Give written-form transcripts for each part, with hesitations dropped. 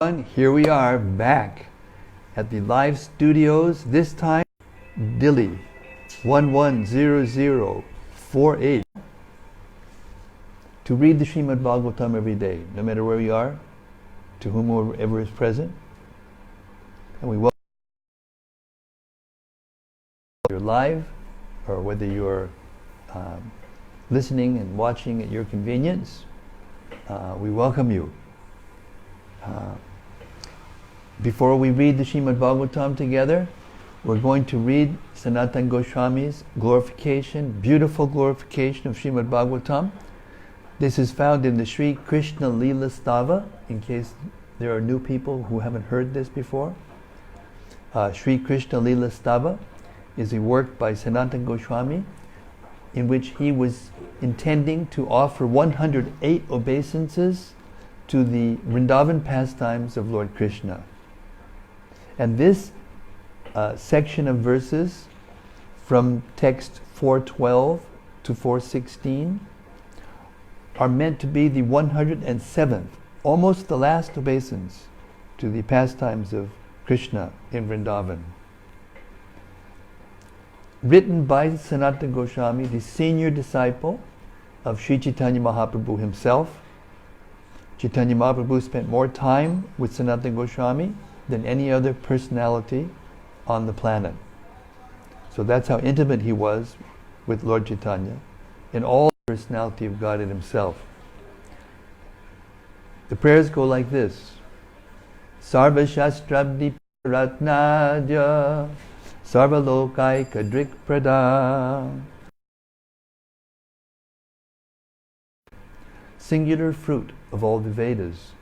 Here we are back at the live studios, this time Delhi 110048, to read the Srimad-Bhagavatam every day, no matter where we are, to whomever is present. And we welcome you're live or whether you're listening and watching at your convenience. We welcome you. Before we read the Srimad-Bhagavatam together, we're going to read Sanatana Goswami's glorification, beautiful glorification of Srimad-Bhagavatam. This is found in the Sri Krishna Leela Stava, in case there are new people who haven't heard this before. Sri Krishna Leela Stava is a work by Sanatana Goswami in which he was intending to offer 108 obeisances to the Vrindavan pastimes of Lord Krishna. And this section of verses from text 412 to 416 are meant to be the 107th, almost the last obeisance to the pastimes of Krishna in Vrindavan. Written by Sanatana Goswami, the senior disciple of Sri Chaitanya Mahaprabhu himself. Chaitanya Mahaprabhu spent more time with Sanatana Goswami than any other personality on the planet. So that's how intimate he was with Lord Chaitanya in all the personality of God in himself. The prayers go like this: Sarva Shastrabdi Ratnadya Sarva Lokai Kadrik Prada. Singular fruit of all the Vedas,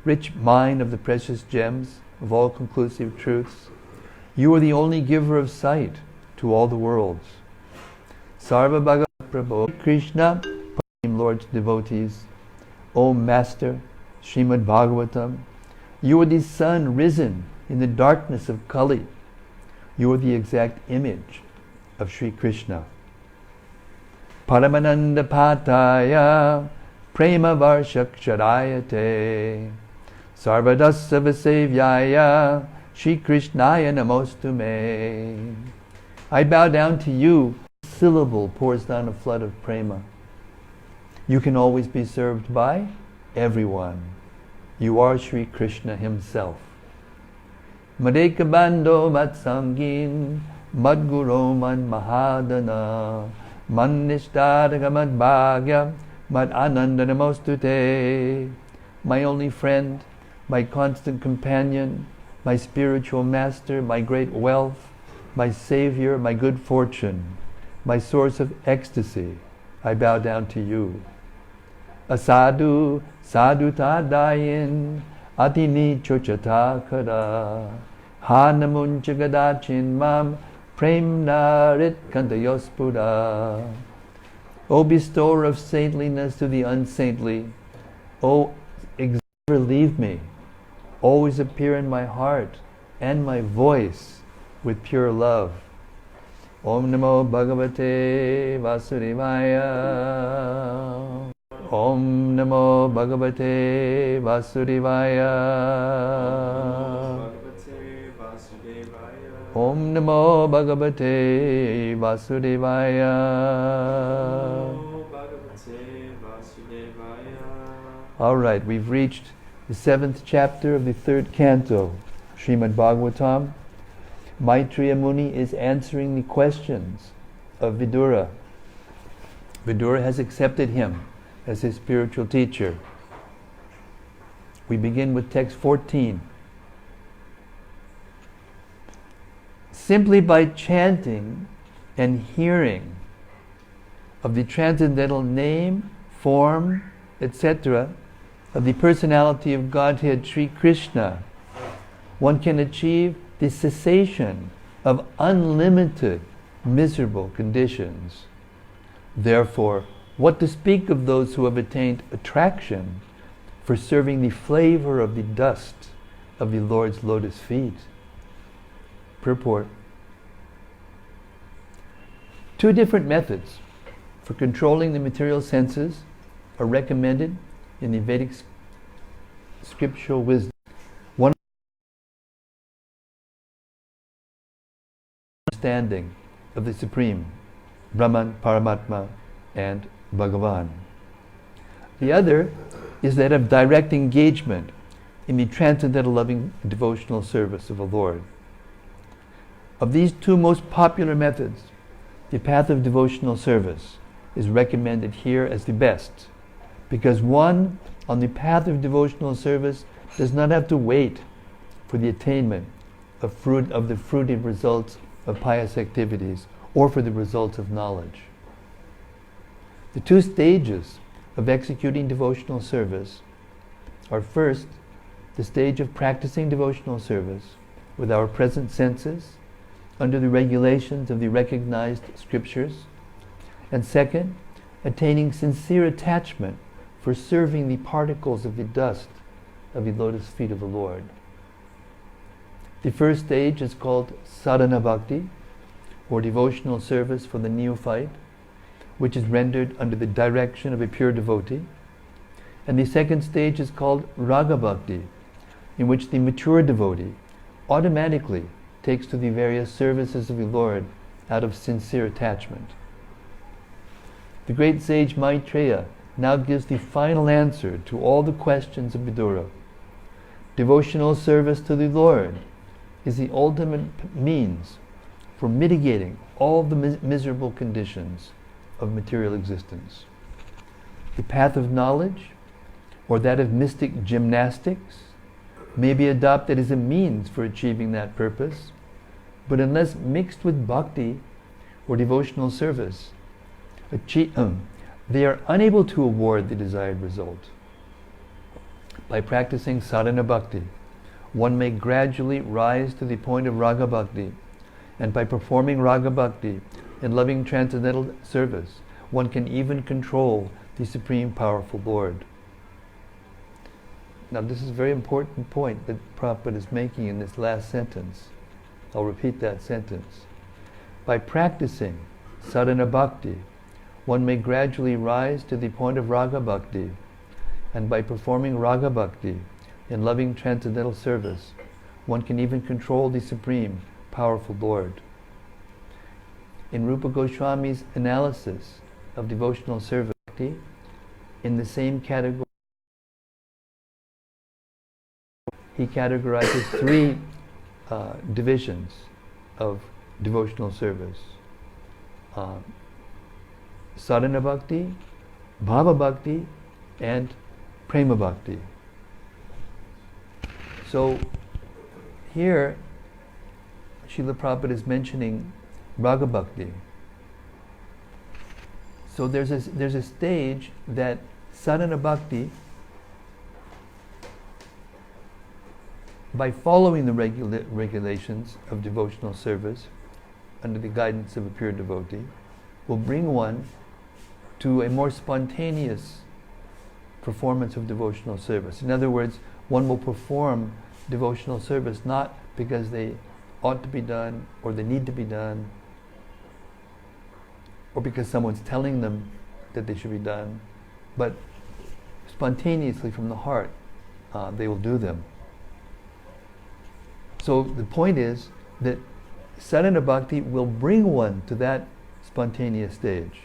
rich mine of the precious gems of all conclusive truths, you are the only giver of sight to all the worlds. Sarva Bhagavat Prabhu Krishna, Lord's devotees, O Master Srimad Bhagavatam, you are the sun risen in the darkness of Kali. You are the exact image of Sri Krishna. Paramananda Pataya Prema Varshakshadayate Sarvadasa Vasevyaya Shri Krishnaya Namostume. I bow down to you. A syllable pours down a flood of prema. You can always be served by everyone. You are Shri Krishna himself. Madeka Bando Matsangin Madguro Man Mahadana Man Nishtadaka Mad Bhagya Mad Ananda Namostute. My only friend, my constant companion, my spiritual master, my great wealth, my savior, my good fortune, my source of ecstasy, I bow down to you. Asadu sadutadayin adini chochatakara hanamunchagadachin mam premnarit kandayospura. O bestower of saintliness to the unsaintly, O never leave me, always appear in my heart and my voice with pure love. Om Namo Bhagavate Vasudevaya. Om Namo Bhagavate Vasudevaya. Om Namo Bhagavate Vasudevaya. All right, we've reached the 7th chapter of the 3rd canto, Srimad-Bhagavatam. Maitreya Muni is answering the questions of Vidura. Vidura has accepted him as his spiritual teacher. We begin with text 14. Simply by chanting and hearing of the transcendental name, form, etc., of the personality of Godhead Sri Krishna, one can achieve the cessation of unlimited miserable conditions. Therefore, what to speak of those who have attained attraction for serving the flavor of the dust of the Lord's lotus feet? Purport. 2 different methods for controlling the material senses are recommended in the Vedic scriptural wisdom. understanding of the Supreme, Brahman, Paramatma, and Bhagavan. The other is that of direct engagement in the transcendental loving devotional service of the Lord. Of these two most popular methods, the path of devotional service is recommended here as the best, because one on the path of devotional service does not have to wait for the attainment of the fruited results of pious activities or for the results of knowledge. The two stages of executing devotional service are, first, the stage of practicing devotional service with our present senses under the regulations of the recognized scriptures, and second, attaining sincere attachment for serving the particles of the dust of the lotus feet of the Lord. The first stage is called sadhana bhakti, or devotional service for the neophyte, which is rendered under the direction of a pure devotee. And the second stage is called raga bhakti, in which the mature devotee automatically takes to the various services of the Lord out of sincere attachment. The great sage Maitreya now gives the final answer to all the questions of Vidura. Devotional service to the Lord is the ultimate means for mitigating all the miserable conditions of material existence. The path of knowledge, or that of mystic gymnastics, may be adopted as a means for achieving that purpose, but unless mixed with bhakti or devotional service, they are unable to award the desired result. By practicing sadhana bhakti, one may gradually rise to the point of raga bhakti, and by performing raga bhakti in loving transcendental service, one can even control the Supreme Powerful Lord. Now, this is a very important point that Prabhupada is making in this last sentence. I'll repeat that sentence. By practicing sadhana bhakti, one may gradually rise to the point of raga bhakti, and by performing raga bhakti in loving transcendental service, one can even control the Supreme Powerful Lord. In Rupa Goswami's analysis of devotional service, in the same category, he categorizes three divisions of devotional service. Sadhana bhakti, bhava bhakti, and prema bhakti. So here, Srila Prabhupada is mentioning raga bhakti. So there's a stage that sadhana bhakti, by following the regulations of devotional service under the guidance of a pure devotee, will bring one to a more spontaneous performance of devotional service. In other words, one will perform devotional service not because they ought to be done or they need to be done, or because someone's telling them that they should be done, but spontaneously from the heart they will do them. So the point is that sadhana bhakti will bring one to that spontaneous stage.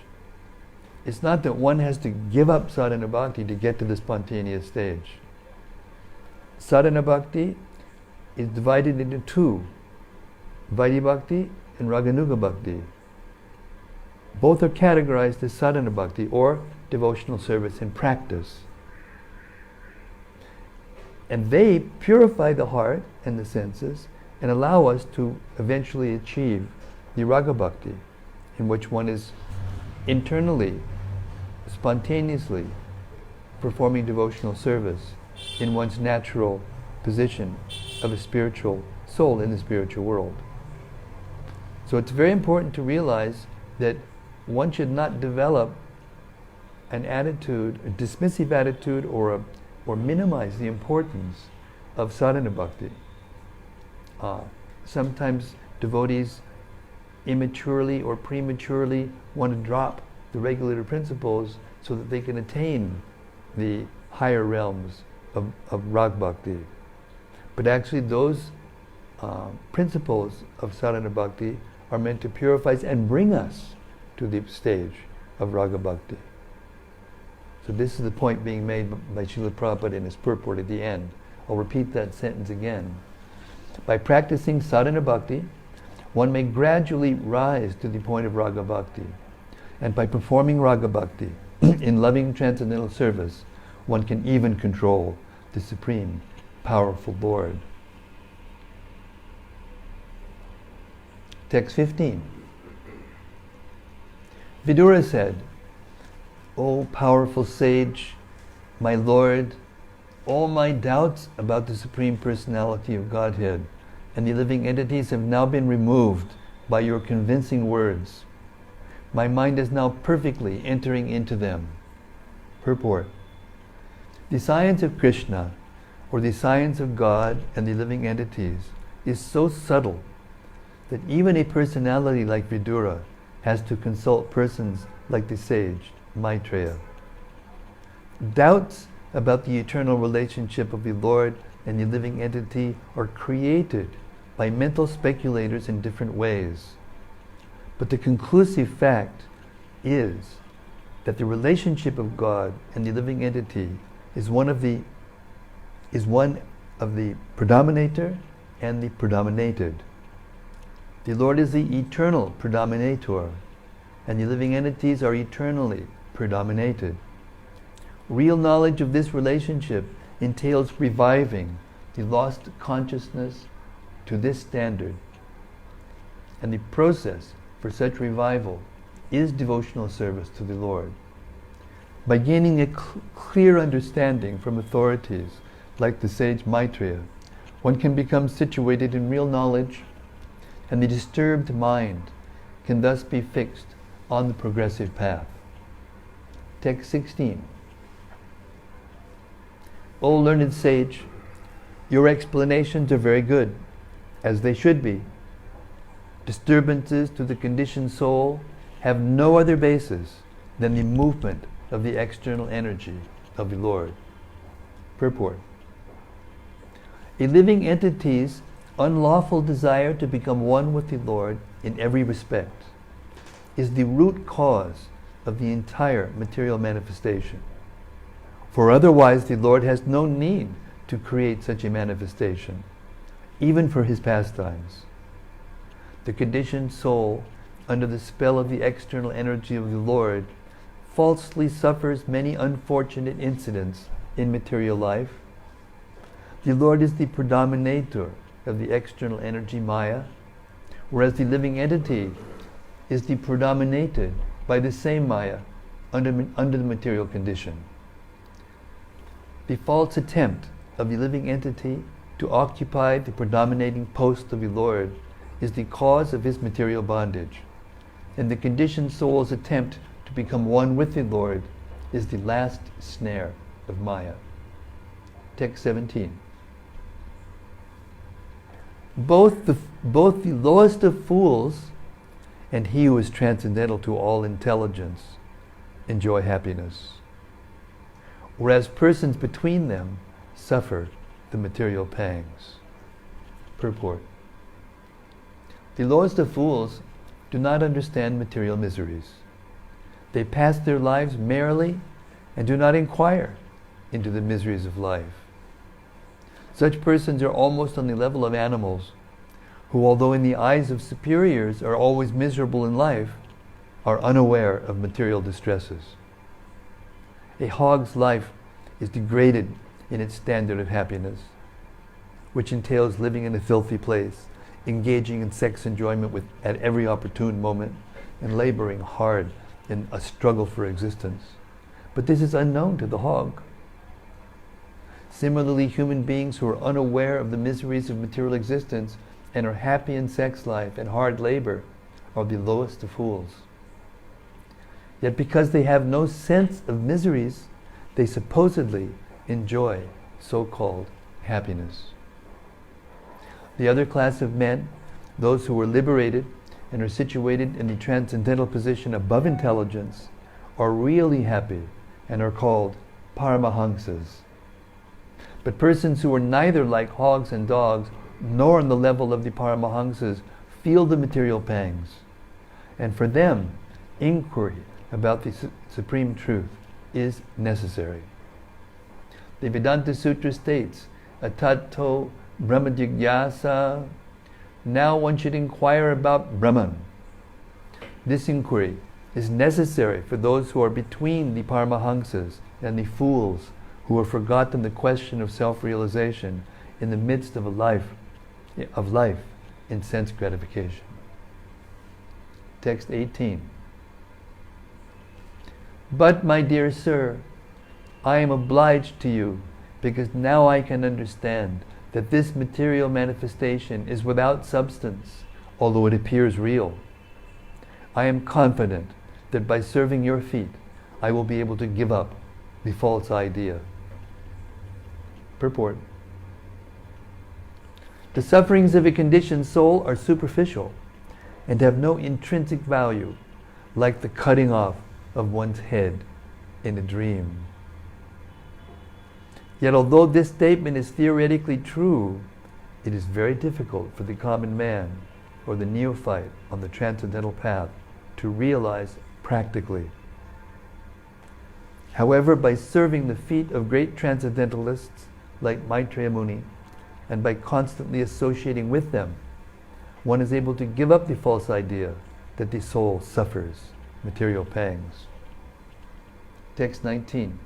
It's not that one has to give up sadhana bhakti to get to the spontaneous stage. Sadhana bhakti is divided into two, Vaidhi bhakti and Raganuga bhakti. Both are categorized as sadhana bhakti, or devotional service in practice. And they purify the heart and the senses and allow us to eventually achieve the raga bhakti, in which one is internally, spontaneously performing devotional service in one's natural position of a spiritual soul in the spiritual world. So it's very important to realize that one should not develop an attitude, a dismissive attitude, or minimize the importance of sadhana bhakti. Sometimes devotees immaturely or prematurely want to drop the regulator principles so that they can attain the higher realms of rag bhakti. But actually those principles of sadhana bhakti are meant to purify us and bring us to the stage of Raga Bhakti. So this is the point being made by Srila Prabhupada in his purport at the end. I'll repeat that sentence again. By practicing sadhana bhakti, one may gradually rise to the point of Raga Bhakti. And by performing Raga Bhakti in loving transcendental service, one can even control the Supreme, powerful Lord. Text 15. Vidura said, O powerful sage, my Lord, all my doubts about the Supreme Personality of Godhead and the living entities have now been removed by your convincing words. My mind is now perfectly entering into them. Purport. The science of Krishna, or the science of God and the living entities, is so subtle that even a personality like Vidura has to consult persons like the sage Maitreya. Doubts about the eternal relationship of the Lord and the living entity are created by mental speculators in different ways. But the conclusive fact is that the relationship of God and the living entity is one of the predominator and the predominated. The Lord is the eternal predominator, and the living entities are eternally predominated. Real knowledge of this relationship entails reviving the lost consciousness to this standard, and the process for such revival is devotional service to the Lord. By gaining a clear understanding from authorities like the sage Maitreya, one can become situated in real knowledge, and the disturbed mind can thus be fixed on the progressive path. Text 16. O learned sage, your explanations are very good, as they should be. Disturbances to the conditioned soul have no other basis than the movement of the external energy of the Lord. Purport. A living entity's unlawful desire to become one with the Lord in every respect is the root cause of the entire material manifestation. For otherwise the Lord has no need to create such a manifestation, even for his pastimes. The conditioned soul, under the spell of the external energy of the Lord, falsely suffers many unfortunate incidents in material life. The Lord is the predominator of the external energy Maya, whereas the living entity is the predominated by the same Maya under the material condition. The false attempt of the living entity to occupy the predominating post of the Lord is the cause of his material bondage, and the conditioned soul's attempt to become one with the Lord is the last snare of Maya. Text 17. Both the lowest of fools and he who is transcendental to all intelligence enjoy happiness, whereas persons between them suffer the material pangs. Purport. The lowest of fools do not understand material miseries. They pass their lives merrily and do not inquire into the miseries of life. Such persons are almost on the level of animals, who, although in the eyes of superiors are always miserable in life, are unaware of material distresses. A hog's life is degraded in its standard of happiness, which entails living in a filthy place, engaging in sex enjoyment at every opportune moment, and laboring hard in a struggle for existence. But this is unknown to the hog. Similarly, human beings who are unaware of the miseries of material existence and are happy in sex life and hard labor are the lowest of fools. Yet because they have no sense of miseries, they supposedly enjoy so-called happiness. The other class of men, those who are liberated and are situated in the transcendental position above intelligence, are really happy and are called Paramahamsas. But persons who are neither like hogs and dogs, nor on the level of the Paramahamsas, feel the material pangs. And for them, inquiry about the supreme truth is necessary. The Vedanta Sutra states, Atato Brahma Jigyasa. Now one should inquire about Brahman. This inquiry is necessary for those who are between the Paramahamsas and the fools who have forgotten the question of self-realization in the midst of life in sense gratification. Text 18. But, my dear sir, I am obliged to you because now I can understand that this material manifestation is without substance, although it appears real. I am confident that by serving your feet, I will be able to give up the false idea. Purport. The sufferings of a conditioned soul are superficial and have no intrinsic value, like the cutting off of one's head in a dream. Yet although this statement is theoretically true, it is very difficult for the common man or the neophyte on the transcendental path to realize practically. However, by serving the feet of great transcendentalists like Maitreya Muni, and by constantly associating with them, one is able to give up the false idea that the soul suffers material pangs. Text 19.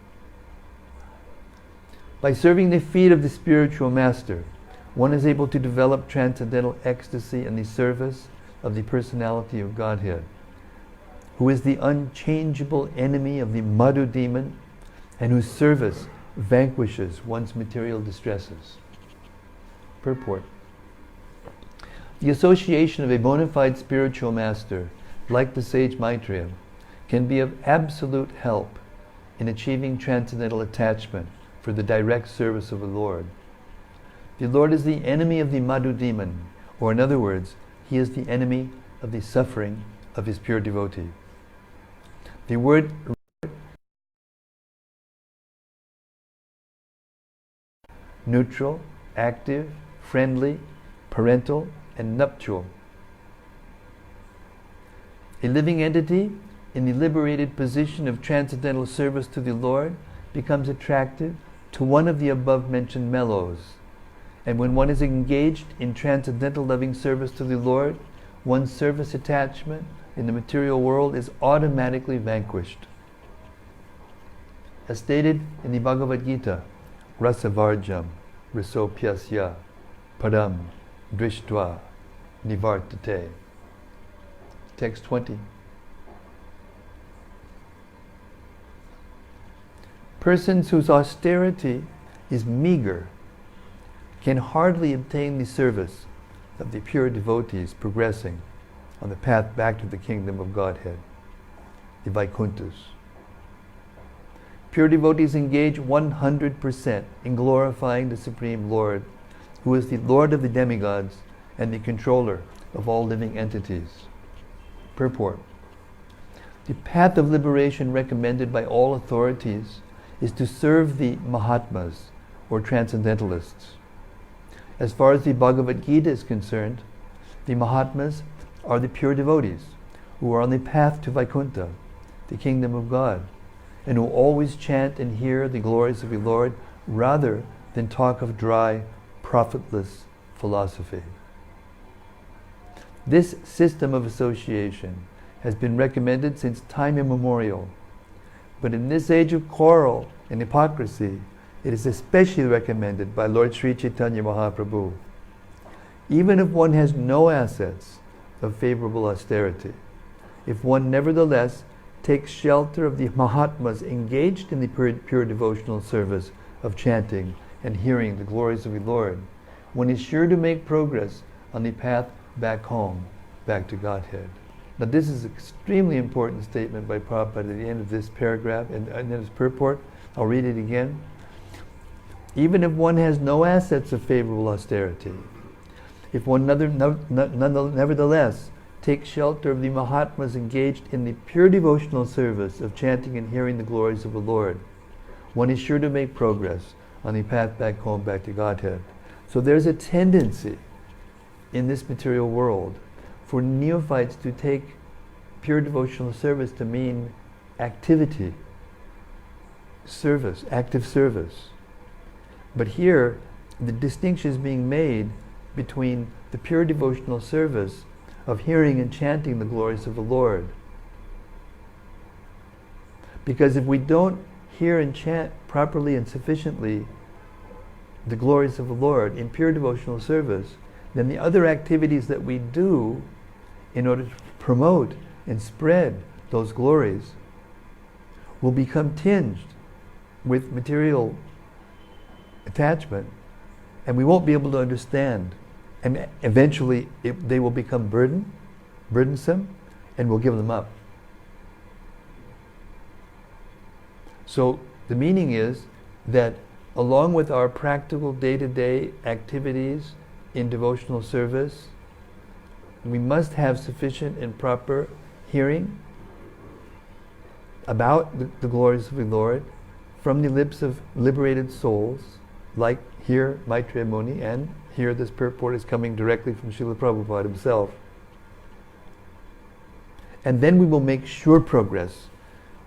By serving the feet of the spiritual master, one is able to develop transcendental ecstasy in the service of the personality of Godhead, who is the unchangeable enemy of the Madhu demon and whose service vanquishes one's material distresses. Purport. The association of a bona fide spiritual master, like the sage Maitreya, can be of absolute help in achieving transcendental attachment for the direct service of the Lord. The Lord is the enemy of the Madhu demon, or in other words, he is the enemy of the suffering of his pure devotee. The word neutral, active, friendly, parental, and nuptial. A living entity in the liberated position of transcendental service to the Lord becomes attractive to one of the above-mentioned mellows. And when one is engaged in transcendental loving service to the Lord, one's service attachment in the material world is automatically vanquished. As stated in the Bhagavad Gita, Rasavarjam, Risopyasya, Padam, Drishtva, Nivartate. Text 20. Persons whose austerity is meager can hardly obtain the service of the pure devotees progressing on the path back to the kingdom of Godhead, the Vaikunthas. Pure devotees engage 100% in glorifying the Supreme Lord, who is the Lord of the demigods and the controller of all living entities. Purport. The path of liberation recommended by all authorities is to serve the Mahatmas, or transcendentalists. As far as the Bhagavad Gita is concerned, the Mahatmas are the pure devotees who are on the path to Vaikuntha, the kingdom of God, and who always chant and hear the glories of the Lord rather than talk of dry, profitless philosophy. This system of association has been recommended since time immemorial, but in this age of quarrel and hypocrisy, it is especially recommended by Lord Sri Chaitanya Mahaprabhu. Even if one has no assets of favorable austerity, if one nevertheless takes shelter of the Mahatmas engaged in the pure devotional service of chanting and hearing the glories of the Lord, one is sure to make progress on the path back home, back to Godhead. Now this is an extremely important statement by Prabhupada at the end of this paragraph and in his purport. I'll read it again. Even if one has no assets of favorable austerity, if one nevertheless takes shelter of the Mahatmas engaged in the pure devotional service of chanting and hearing the glories of the Lord, one is sure to make progress on the path back home, back to Godhead. So there's a tendency in this material world for neophytes to take pure devotional service to mean activity, service, active service. But here, the distinction is being made between the pure devotional service of hearing and chanting the glories of the Lord. Because if we don't hear and chant properly and sufficiently the glories of the Lord in pure devotional service, then the other activities that we do in order to promote and spread those glories will become tinged with material attachment, and we won't be able to understand, and eventually they will become burdensome, and we'll give them up. So the meaning is that along with our practical day-to-day activities in devotional service, we must have sufficient and proper hearing about the glories of the Lord from the lips of liberated souls, like here Maitreya Muni, and here this purport is coming directly from Srila Prabhupada himself. And then we will make sure progress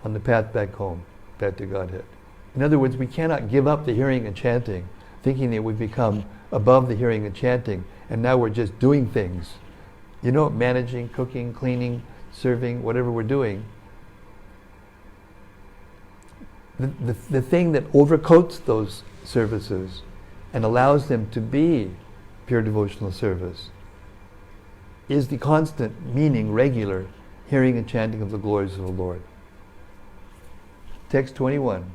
on the path back home, back to Godhead. In other words, we cannot give up the hearing and chanting, thinking that we've become above the hearing and chanting, and now we're just doing things. You know, managing, cooking, cleaning, serving, whatever we're doing. The thing that overcoats those services and allows them to be pure devotional service is the constant, meaning, regular hearing and chanting of the glories of the Lord. Text 21.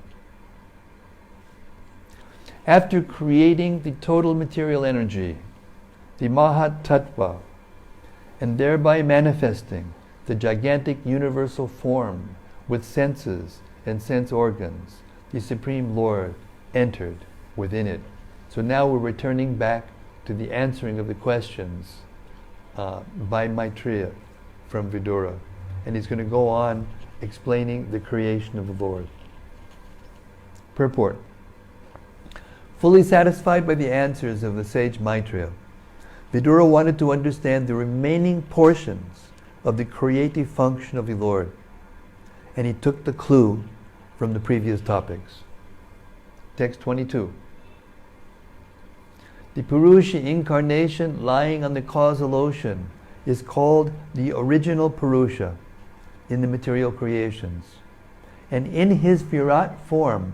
After creating the total material energy, the Mahat Tattva, and thereby manifesting the gigantic universal form with senses and sense organs, the Supreme Lord entered within it. So now we're returning back to the answering of the questions by Maitreya from Vidura. And he's going to go on explaining the creation of the Lord. Purport. Fully satisfied by the answers of the sage Maitreya, Vidura wanted to understand the remaining portions of the creative function of the Lord, and he took the clue from the previous topics. Text 22. The Purusha incarnation lying on the causal ocean is called the original Purusha in the material creations, and in his Virat form,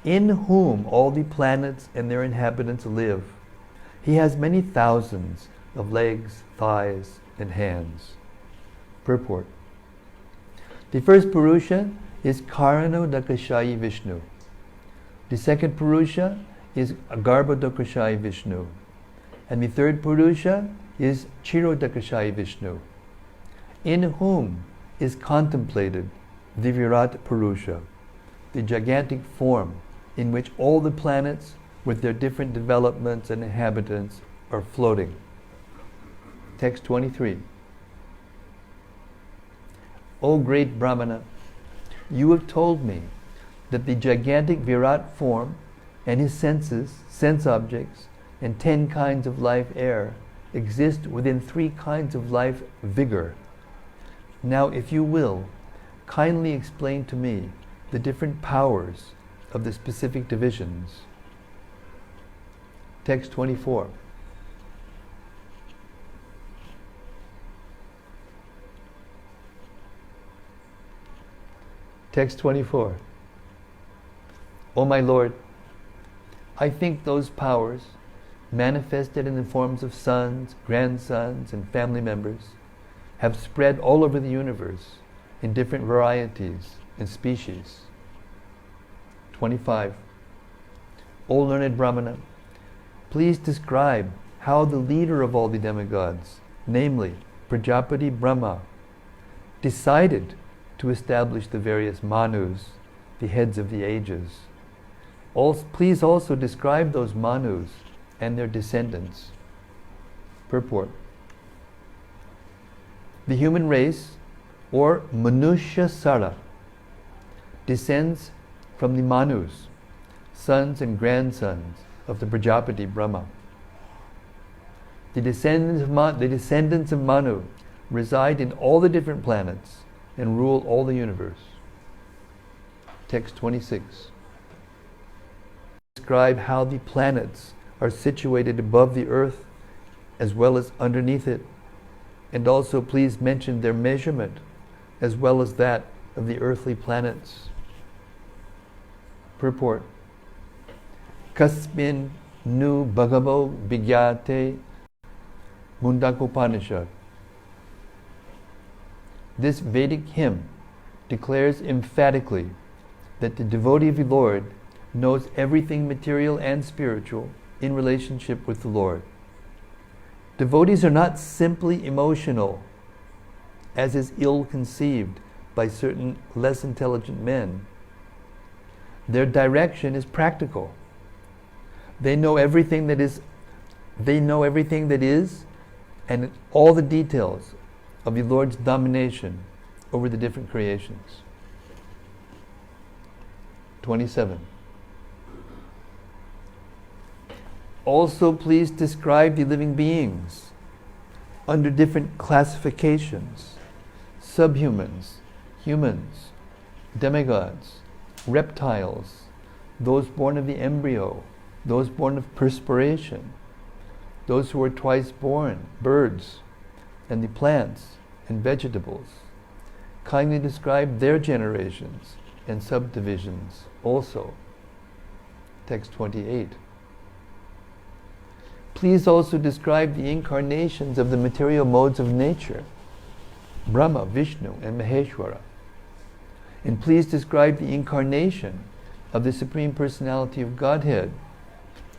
in whom all the planets and their inhabitants live, he has many thousands of legs, thighs, and hands. Purport. The first Purusha is Karanodakashayi Vishnu. The second Purusha is Garbhodakashayi Vishnu. And the third Purusha is Chirodakashayi Vishnu, in whom is contemplated the Virat Purusha, the gigantic form in which all the planets with their different developments and inhabitants are floating. Text 23. O great Brahmana, you have told me that the gigantic Virat form and his senses, sense objects, and 10 kinds of life air exist within 3 kinds of life vigor. Now, if you will, kindly explain to me the different powers of the specific divisions. Text 24. Text 24. O my Lord, I think those powers, manifested in the forms of sons, grandsons, and family members, have spread all over the universe in different varieties and species. 25. O learned Brahmana, please describe how the leader of all the demigods, namely Prajapati Brahma, decided to establish the various Manus, the heads of the ages. Please also describe those Manus and their descendants. Purport. The human race, or Manushya Sara, descends from the Manus, sons and grandsons of the Prajapati Brahma. The descendants of Manu reside in all the different planets and rule all the universe. Text 26. Describe how the planets are situated above the earth as well as underneath it, and also please mention their measurement as well as that of the earthly planets. Purport. Kasmin nu bhagavo vigyate Mundakopanishad. This Vedic hymn declares emphatically that the devotee of the Lord knows everything material and spiritual in relationship with the Lord. Devotees are not simply emotional, as is ill-conceived by certain less intelligent men. Their direction is practical. They know everything that is, and all the details of the Lord's domination over the different creations. 27. Also, please describe the living beings under different classifications: subhumans, humans, demigods, reptiles, those born of the embryo, those born of perspiration, those who are twice born, birds, and the plants and vegetables. Kindly describe their generations and subdivisions also. Text 28. Please also describe the incarnations of the material modes of nature, Brahma, Vishnu, and Maheshwara. And please describe the incarnation of the Supreme Personality of Godhead,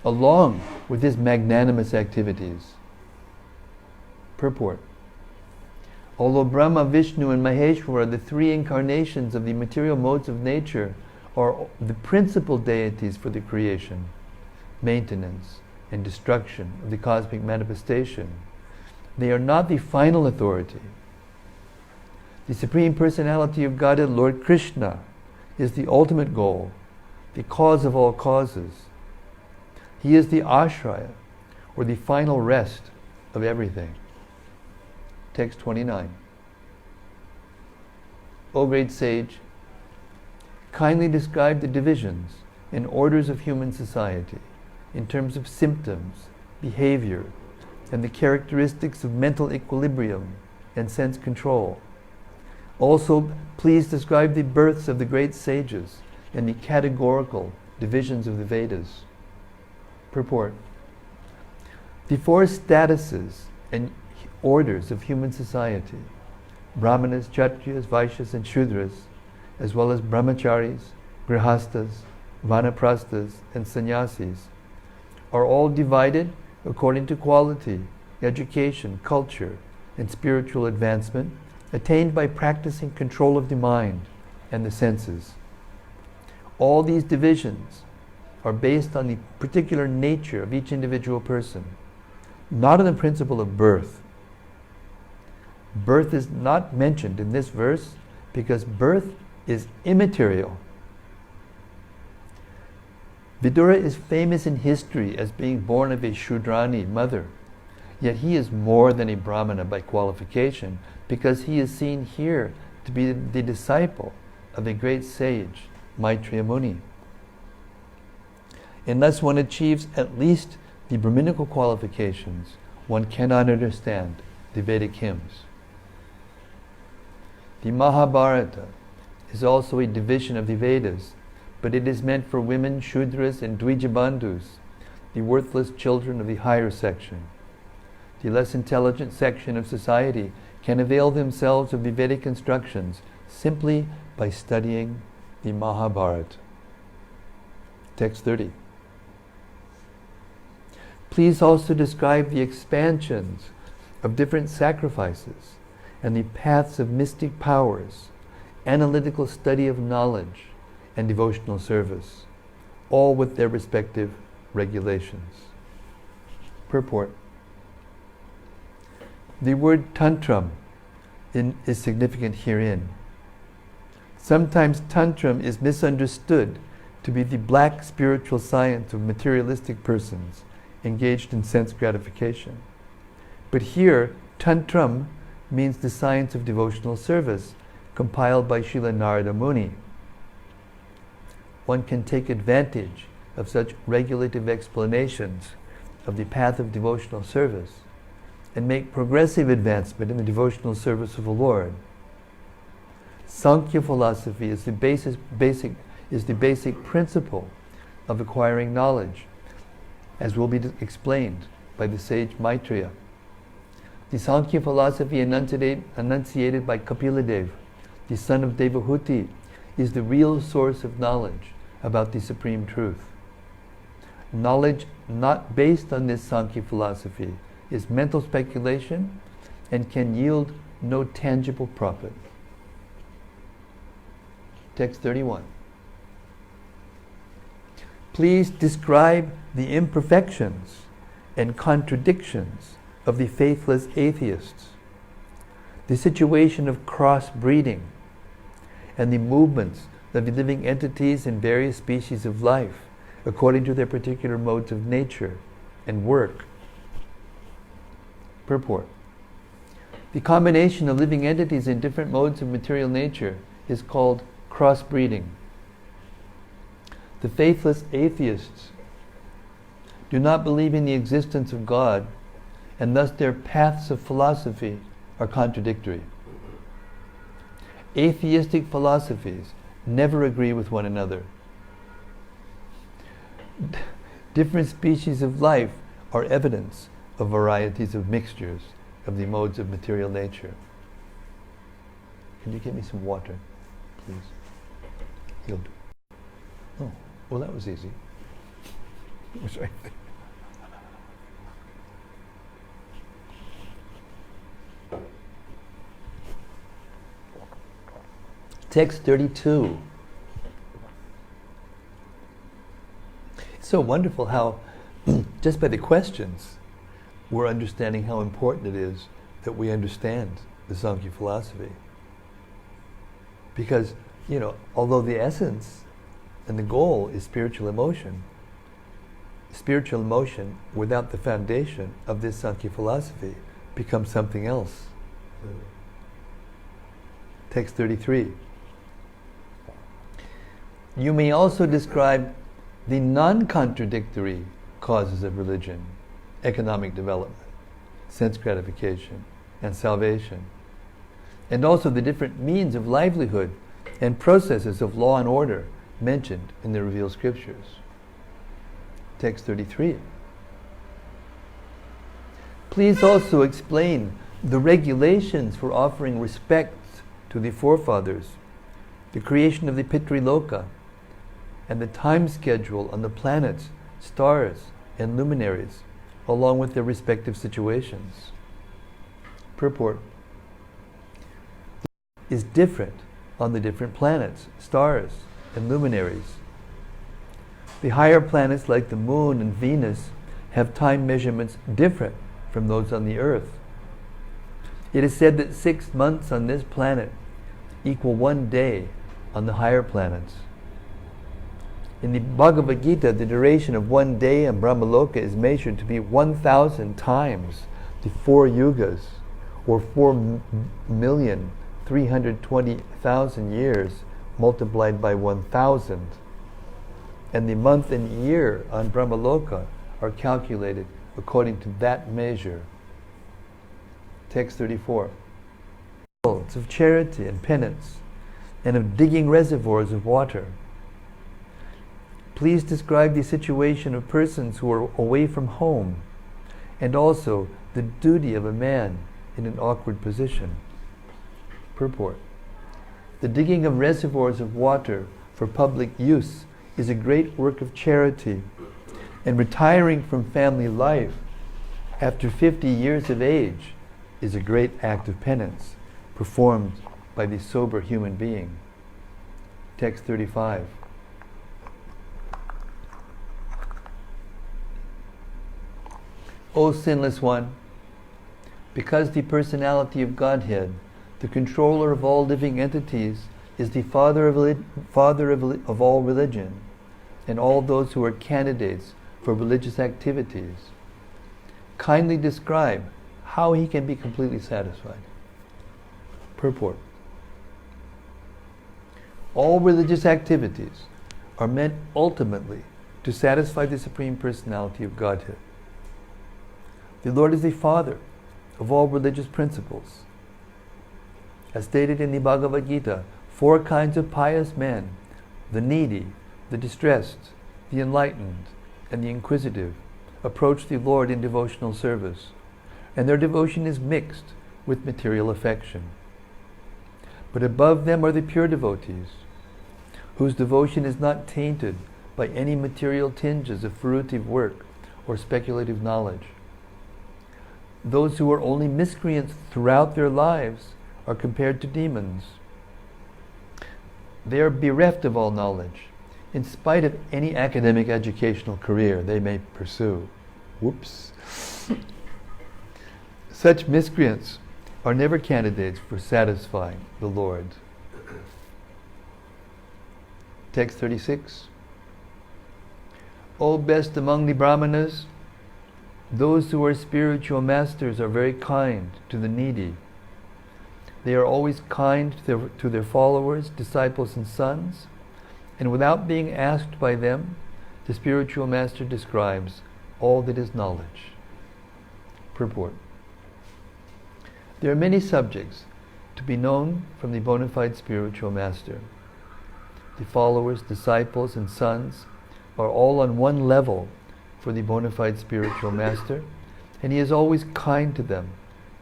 along with his magnanimous activities. Purport. Although Brahma, Vishnu, and Maheshwara, the three incarnations of the material modes of nature, are the principal deities for the creation, maintenance, and destruction of the cosmic manifestation, they are not the final authority. The Supreme Personality of Godhead, Lord Krishna, is the ultimate goal, the cause of all causes. He is the ashraya, or the final rest of everything. Text 29. O great sage, kindly describe the divisions and orders of human society in terms of symptoms, behavior, and the characteristics of mental equilibrium and sense control. Also, please describe the births of the great sages and the categorical divisions of the Vedas. Purport. The four statuses and orders of human society, Brahmanas, Kshatriyas, Vaishyas, and Shudras, as well as brahmacharis, grihastas, vanaprasthas, and sannyasis, are all divided according to quality, education, culture, and spiritual advancement attained by practicing control of the mind and the senses. All these divisions are based on the particular nature of each individual person, not on the principle of birth. Birth is not mentioned in this verse because birth is immaterial. Vidura is famous in history as being born of a Shudrani mother, yet he is more than a Brahmana by qualification because he is seen here to be the disciple of a great sage, Maitreya Muni. Unless one achieves at least the Brahminical qualifications, one cannot understand the Vedic hymns. The Mahabharata is also a division of the Vedas, but it is meant for women, Shudras, and Dvijabandhus, the worthless children of the higher section. The less intelligent section of society can avail themselves of the Vedic instructions simply by studying the Mahabharata. Text 30. Please also describe the expansions of different sacrifices and the paths of mystic powers, analytical study of knowledge, and devotional service, all with their respective regulations. Purport. The word tantram is significant herein. Sometimes tantram is misunderstood to be the black spiritual science of materialistic persons engaged in sense gratification. But here, Tantram means the science of devotional service, compiled by Srila Narada Muni. One can take advantage of such regulative explanations of the path of devotional service and make progressive advancement in the devotional service of the Lord. Sankhya philosophy is the basic principle of acquiring knowledge, as will be explained by the sage Maitreya. The Sankhya philosophy enunciated by Kapila, the son of Devahuti, is the real source of knowledge about the supreme truth. Knowledge not based on this Sankhya philosophy is mental speculation and can yield no tangible profit. Text 31. Please describe the imperfections and contradictions of the faithless atheists, the situation of cross-breeding, and the movements of the living entities in various species of life according to their particular modes of nature and work. Purport. The combination of living entities in different modes of material nature is called cross-breeding. The faithless atheists do not believe in the existence of God, and thus their paths of philosophy are contradictory. Atheistic philosophies never agree with one another. Different species of life are evidence of varieties of mixtures of the modes of material nature. Can you get me some water, please? You'll do. Oh, well, that was easy. It was right there. Text 32. It's so wonderful how, just by the questions, we're understanding how important it is that we understand the Sankhya philosophy. Because, although the essence and the goal is spiritual emotion without the foundation of this Sankhya philosophy becomes something else. Text 33. You may also describe the non-contradictory causes of religion, economic development, sense gratification, and salvation, and also the different means of livelihood and processes of law and order mentioned in the revealed scriptures. Text 33. Please also explain the regulations for offering respect to the forefathers, the creation of the Pitri-loka, and the time schedule on the planets, stars, and luminaries, along with their respective situations. Purport. Is different on the different planets, stars, and luminaries. The higher planets like the Moon and Venus have time measurements different from those on the Earth. It is said that 6 months on this planet equal 1 day on the higher planets. In the Bhagavad Gita, the duration of 1 day in Brahmaloka is measured to be 1,000 times the 4 yugas, or 4,320,000 years multiplied by 1,000. And the month and year on Brahmaloka are calculated according to that measure. Text 34. Of charity and penance, and of digging reservoirs of water. Please describe the situation of persons who are away from home, and also the duty of a man in an awkward position. Purport. The digging of reservoirs of water for public use is a great work of charity, and retiring from family life after 50 years of age is a great act of penance performed by the sober human being. Text 35. O sinless one, because the personality of Godhead, the controller of all living entities, is the father of all religion, and all those who are candidates for religious activities, kindly describe how he can be completely satisfied. Purport. All religious activities are meant ultimately to satisfy the Supreme Personality of Godhead. The Lord is the Father of all religious principles. As stated in the Bhagavad Gita, 4 kinds of pious men, the needy, the distressed, the enlightened, and the inquisitive, approach the Lord in devotional service, and their devotion is mixed with material affection. But above them are the pure devotees, whose devotion is not tainted by any material tinges of fruitive work or speculative knowledge. Those who are only miscreants throughout their lives are compared to demons. They are bereft of all knowledge, in spite of any academic educational career they may pursue. Whoops. Such miscreants are never candidates for satisfying the Lord. Text 36. O best among the Brahmanas, those who are spiritual masters are very kind to the needy. They are always kind to their followers, disciples and sons, and without being asked by them, the spiritual master describes all that is knowledge. Purport. There are many subjects to be known from the bona fide spiritual master. The followers, disciples, and sons are all on one level for the bona fide spiritual master, and he is always kind to them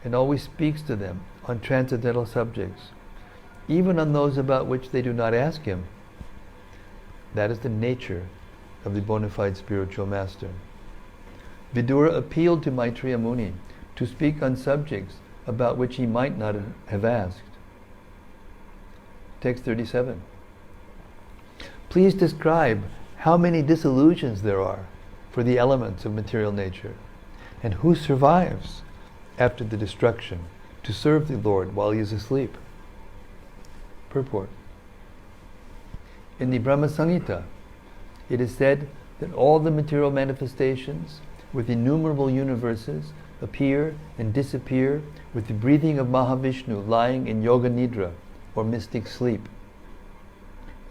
and always speaks to them on transcendental subjects, even on those about which they do not ask him. That is the nature of the bona fide spiritual master. Vidura appealed to Maitreya Muni to speak on subjects about which he might not have asked. Text 37. Please describe how many disillusions there are for the elements of material nature, and who survives after the destruction to serve the Lord while he is asleep. Purport. In the Brahma Samhita, it is said that all the material manifestations with innumerable universes appear and disappear with the breathing of Mahavishnu lying in Yoga Nidra, or mystic sleep.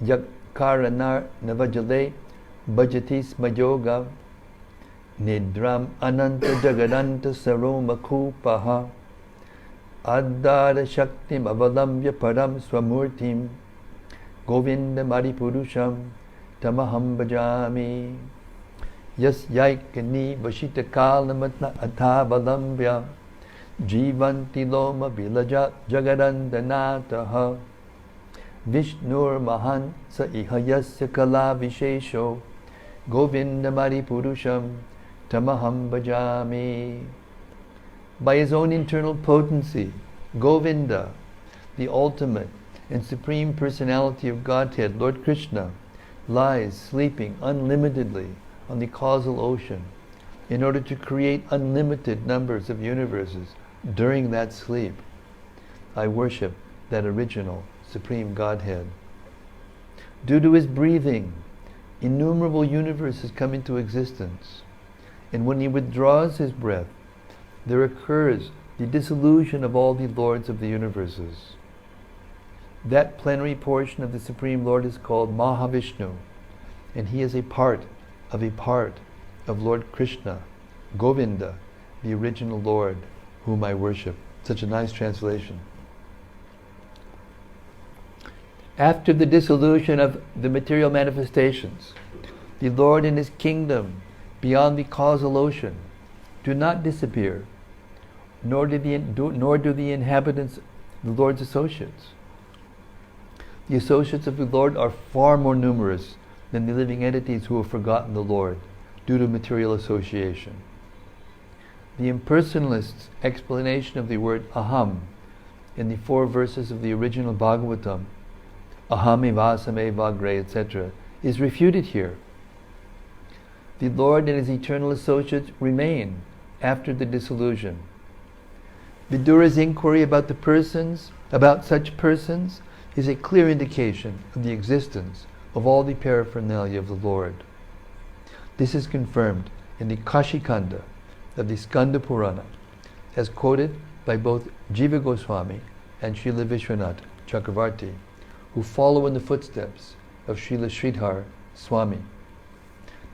Yakkaranar navajale bhajatis mayoga nidram ananta jagadanta saromakupaha addara shaktim avalambya param swamurtim govinda maripurusham tamaham bhajami yas yaikani vashita kalamatna athavalambya jivanti loma vilaja jagadandanataha Vishnur Mahan Sa Ihayasya Kala Vishesho Govinda Maripurusham Tamaham Bhajami. By his own internal potency, Govinda, the ultimate and supreme personality of Godhead, Lord Krishna, lies sleeping unlimitedly on the causal ocean in order to create unlimited numbers of universes during that sleep. I worship that original Supreme Godhead. Due to his breathing, innumerable universes come into existence, and when he withdraws his breath, there occurs the dissolution of all the lords of the universes. That plenary portion of the Supreme Lord is called Mahavishnu, and he is a part of Lord Krishna, Govinda, the original Lord, whom I worship. Such a nice translation. After the dissolution of the material manifestations, the Lord and his kingdom beyond the causal ocean do not disappear, nor do the inhabitants, the Lord's associates. The associates of the Lord are far more numerous than the living entities who have forgotten the Lord due to material association. The impersonalist's explanation of the word aham in the 4 verses of the original Bhagavatam, aham evasam evagre, etc., is refuted here. The Lord and his eternal associates remain after the dissolution. Vidura's inquiry about such persons is a clear indication of the existence of all the paraphernalia of the Lord. This is confirmed in the Kashikanda of the Skanda Purana, as quoted by both Jiva Goswami and Srila Vishwanath Chakravarti, who follow in the footsteps of Srila Sridhar Swami.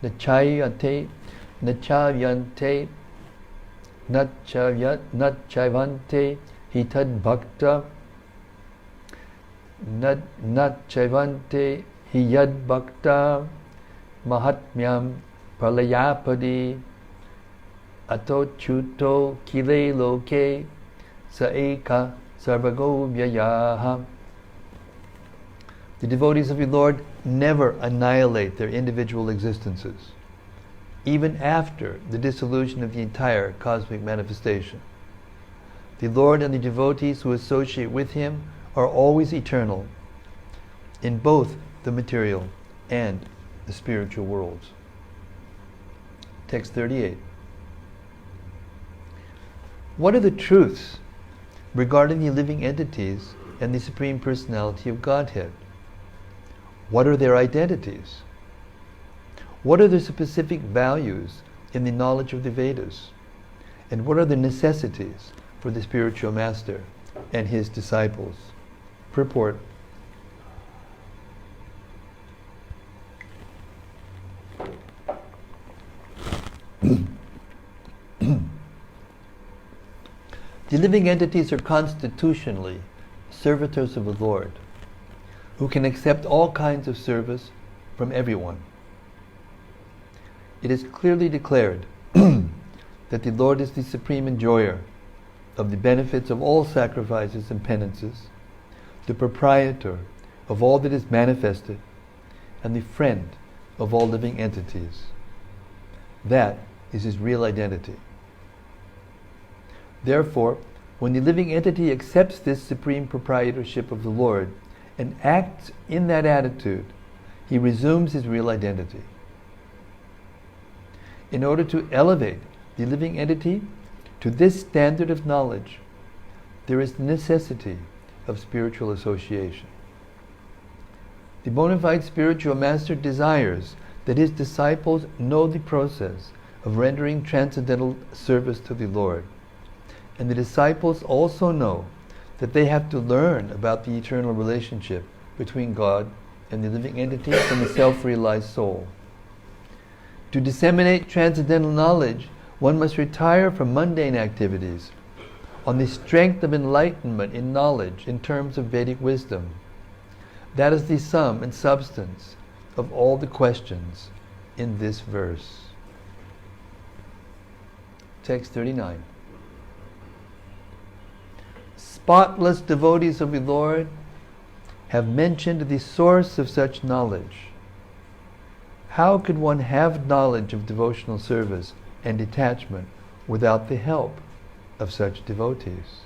Nachayante, nachayante, nachayvante, hitad bhakta, nachayvante, hiyad bhakta, mahatmyam pralayapadi, ato chuto kile loke, saeka sarvago vyayaha. The devotees of the Lord never annihilate their individual existences, even after the dissolution of the entire cosmic manifestation. The Lord and the devotees who associate with Him are always eternal in both the material and the spiritual worlds. Text 38. What are the truths regarding the living entities and the Supreme Personality of Godhead? What are their identities? What are the specific values in the knowledge of the Vedas? And what are the necessities for the spiritual master and his disciples? Purport. The living entities are constitutionally servitors of the Lord, who can accept all kinds of service from everyone. It is clearly declared that the Lord is the supreme enjoyer of the benefits of all sacrifices and penances, the proprietor of all that is manifested, and the friend of all living entities. That is His real identity. Therefore, when the living entity accepts this supreme proprietorship of the Lord and acts in that attitude, he resumes his real identity. In order to elevate the living entity to this standard of knowledge, there is the necessity of spiritual association. The bona fide spiritual master desires that his disciples know the process of rendering transcendental service to the Lord. And the disciples also know that they have to learn about the eternal relationship between God and the living entity from the self-realized soul. To disseminate transcendental knowledge, one must retire from mundane activities on the strength of enlightenment in knowledge in terms of Vedic wisdom. That is the sum and substance of all the questions in this verse. Text 39. Spotless devotees of the Lord have mentioned the source of such knowledge. How could one have knowledge of devotional service and detachment without the help of such devotees?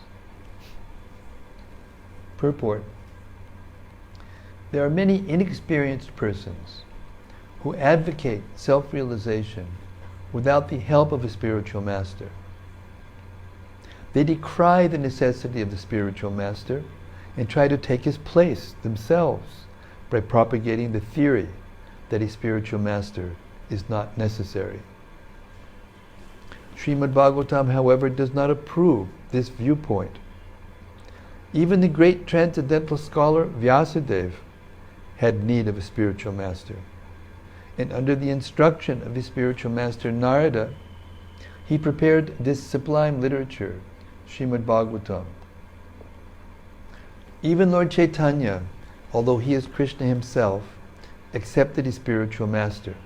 Purport. There are many inexperienced persons who advocate self-realization without the help of a spiritual master. They decry the necessity of the spiritual master and try to take his place themselves by propagating the theory that a spiritual master is not necessary. Srimad-Bhagavatam, however, does not approve this viewpoint. Even the great transcendental scholar Vyasadeva had need of a spiritual master. And under the instruction of the spiritual master Narada, he prepared this sublime literature, Srimad-Bhagavatam. Even Lord Chaitanya, although he is Krishna himself, accepted his spiritual master.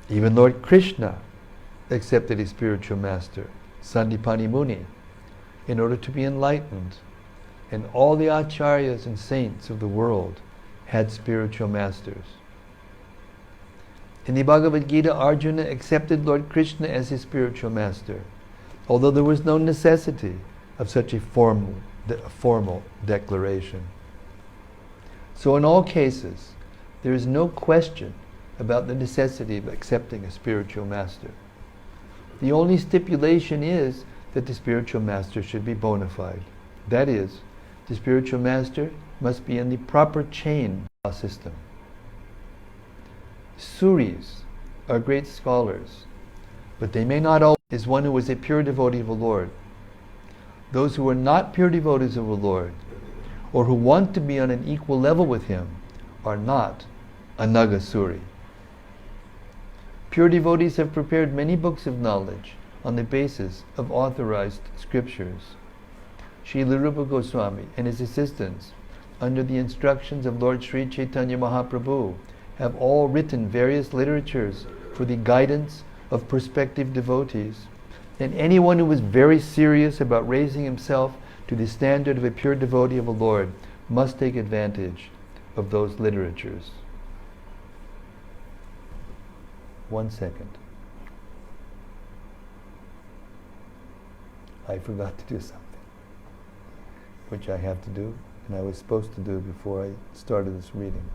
Even Lord Krishna accepted his spiritual master, Sandipani Muni, in order to be enlightened. And all the acharyas and saints of the world had spiritual masters. In the Bhagavad Gita, Arjuna accepted Lord Krishna as his spiritual master, although there was no necessity of such a formal declaration. So in all cases, there is no question about the necessity of accepting a spiritual master. The only stipulation is that the spiritual master should be bona fide. That is, the spiritual master must be in the proper chain system. Suris are great scholars, but they may not always is one who is a pure devotee of the Lord Those who are not pure devotees of the Lord, or who want to be on an equal level with Him, are not a Nagasuri. Pure devotees have prepared many books of knowledge on the basis of authorized scriptures. Srila Rupa Goswami and his assistants, under the instructions of Lord Sri Chaitanya Mahaprabhu, have all written various literatures for the guidance of prospective devotees, and anyone who is very serious about raising himself to the standard of a pure devotee of the Lord must take advantage of those literatures. 1 second. I forgot to do something, which I have to do, and I was supposed to do before I started this reading.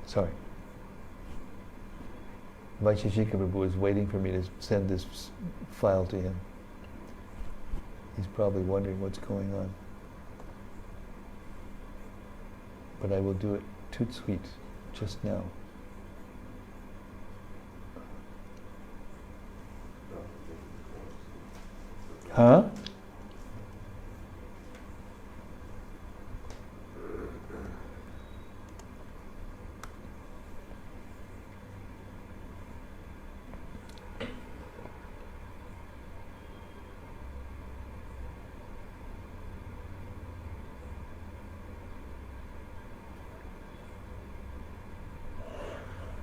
Sorry. Vaisheshika Prabhu is waiting for me to send this file to him. He's probably wondering what's going on. But I will do it toot sweet just now. Huh?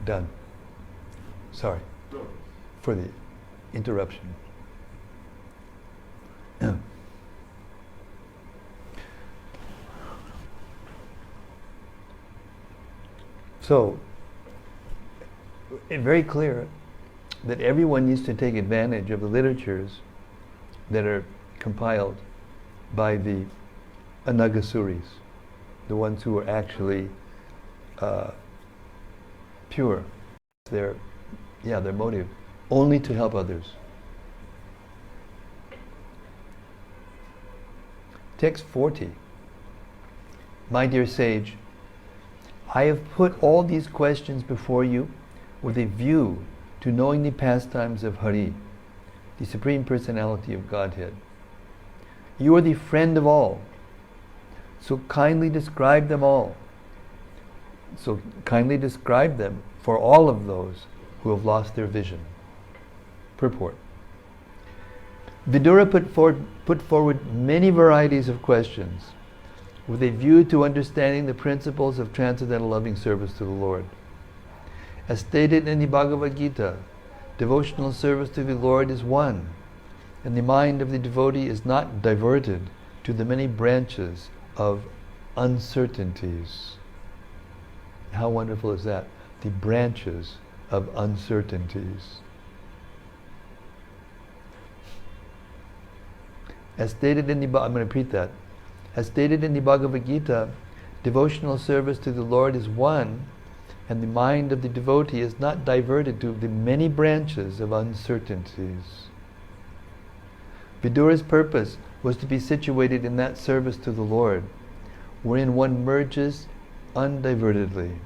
Done. Sorry for the interruption. So, it's very clear that everyone needs to take advantage of the literatures that are compiled by the Anagasuris, the ones who are actually pure. Their motive, only to help others. Text 40. My dear sage, I have put all these questions before you with a view to knowing the pastimes of Hari, the Supreme Personality of Godhead. You are the friend of all, so kindly describe them all. So kindly describe them for all of those who have lost their vision. Purport. Vidura put forward many varieties of questions with a view to understanding the principles of transcendental loving service to the Lord. As stated in the Bhagavad Gita, devotional service to the Lord is one, and the mind of the devotee is not diverted to the many branches of uncertainties. How wonderful is that? The branches of uncertainties. As stated in the I'm going to repeat that. As stated in the Bhagavad Gita, devotional service to the Lord is one, and the mind of the devotee is not diverted to the many branches of uncertainties. Vidura's purpose was to be situated in that service to the Lord, wherein one merges undivertedly.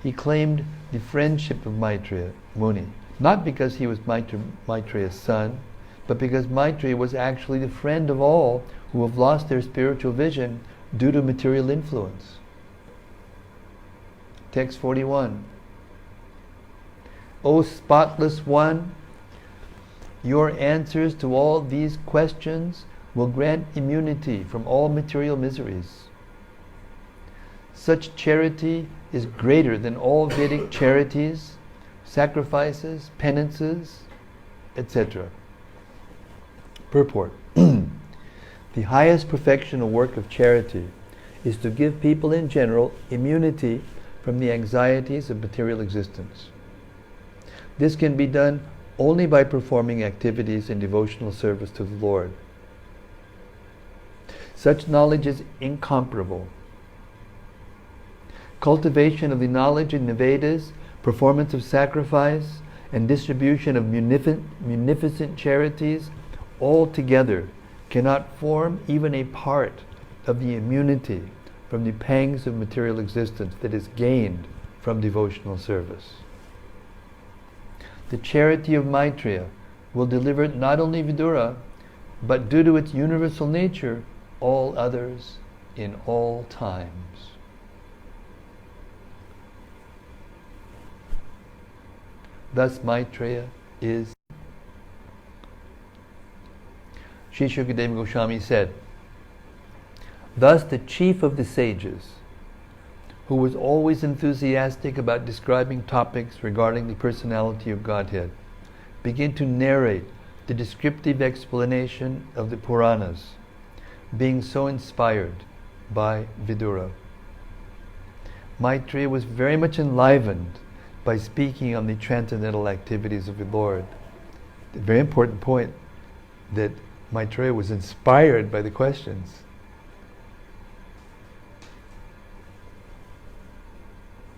He claimed the friendship of Maitreya Muni, not because he was Maitreya's son, but because Maitreya was actually the friend of all who have lost their spiritual vision due to material influence. Text 41. O spotless one, your answers to all these questions will grant immunity from all material miseries. Such charity is greater than all Vedic charities, sacrifices, penances, etc. Purport. The highest perfectional work of charity is to give people in general immunity from the anxieties of material existence. This can be done only by performing activities in devotional service to the Lord. Such knowledge is incomparable. Cultivation of the knowledge in the Vedas, performance of sacrifice, and distribution of munificent charities all together cannot form even a part of the immunity from the pangs of material existence that is gained from devotional service. the charity of Maitreya will deliver not only Vidura, but due to its universal nature, all others in all times. Thus Maitreya is. Sri Shukadeva Goswami said, thus the chief of the sages, who was always enthusiastic about describing topics regarding the personality of Godhead, began to narrate the descriptive explanation of the Puranas, being so inspired by Vidura. Maitreya was very much enlivened by speaking on the transcendental activities of the Lord. A very important point, that Maitreya was inspired by the questions.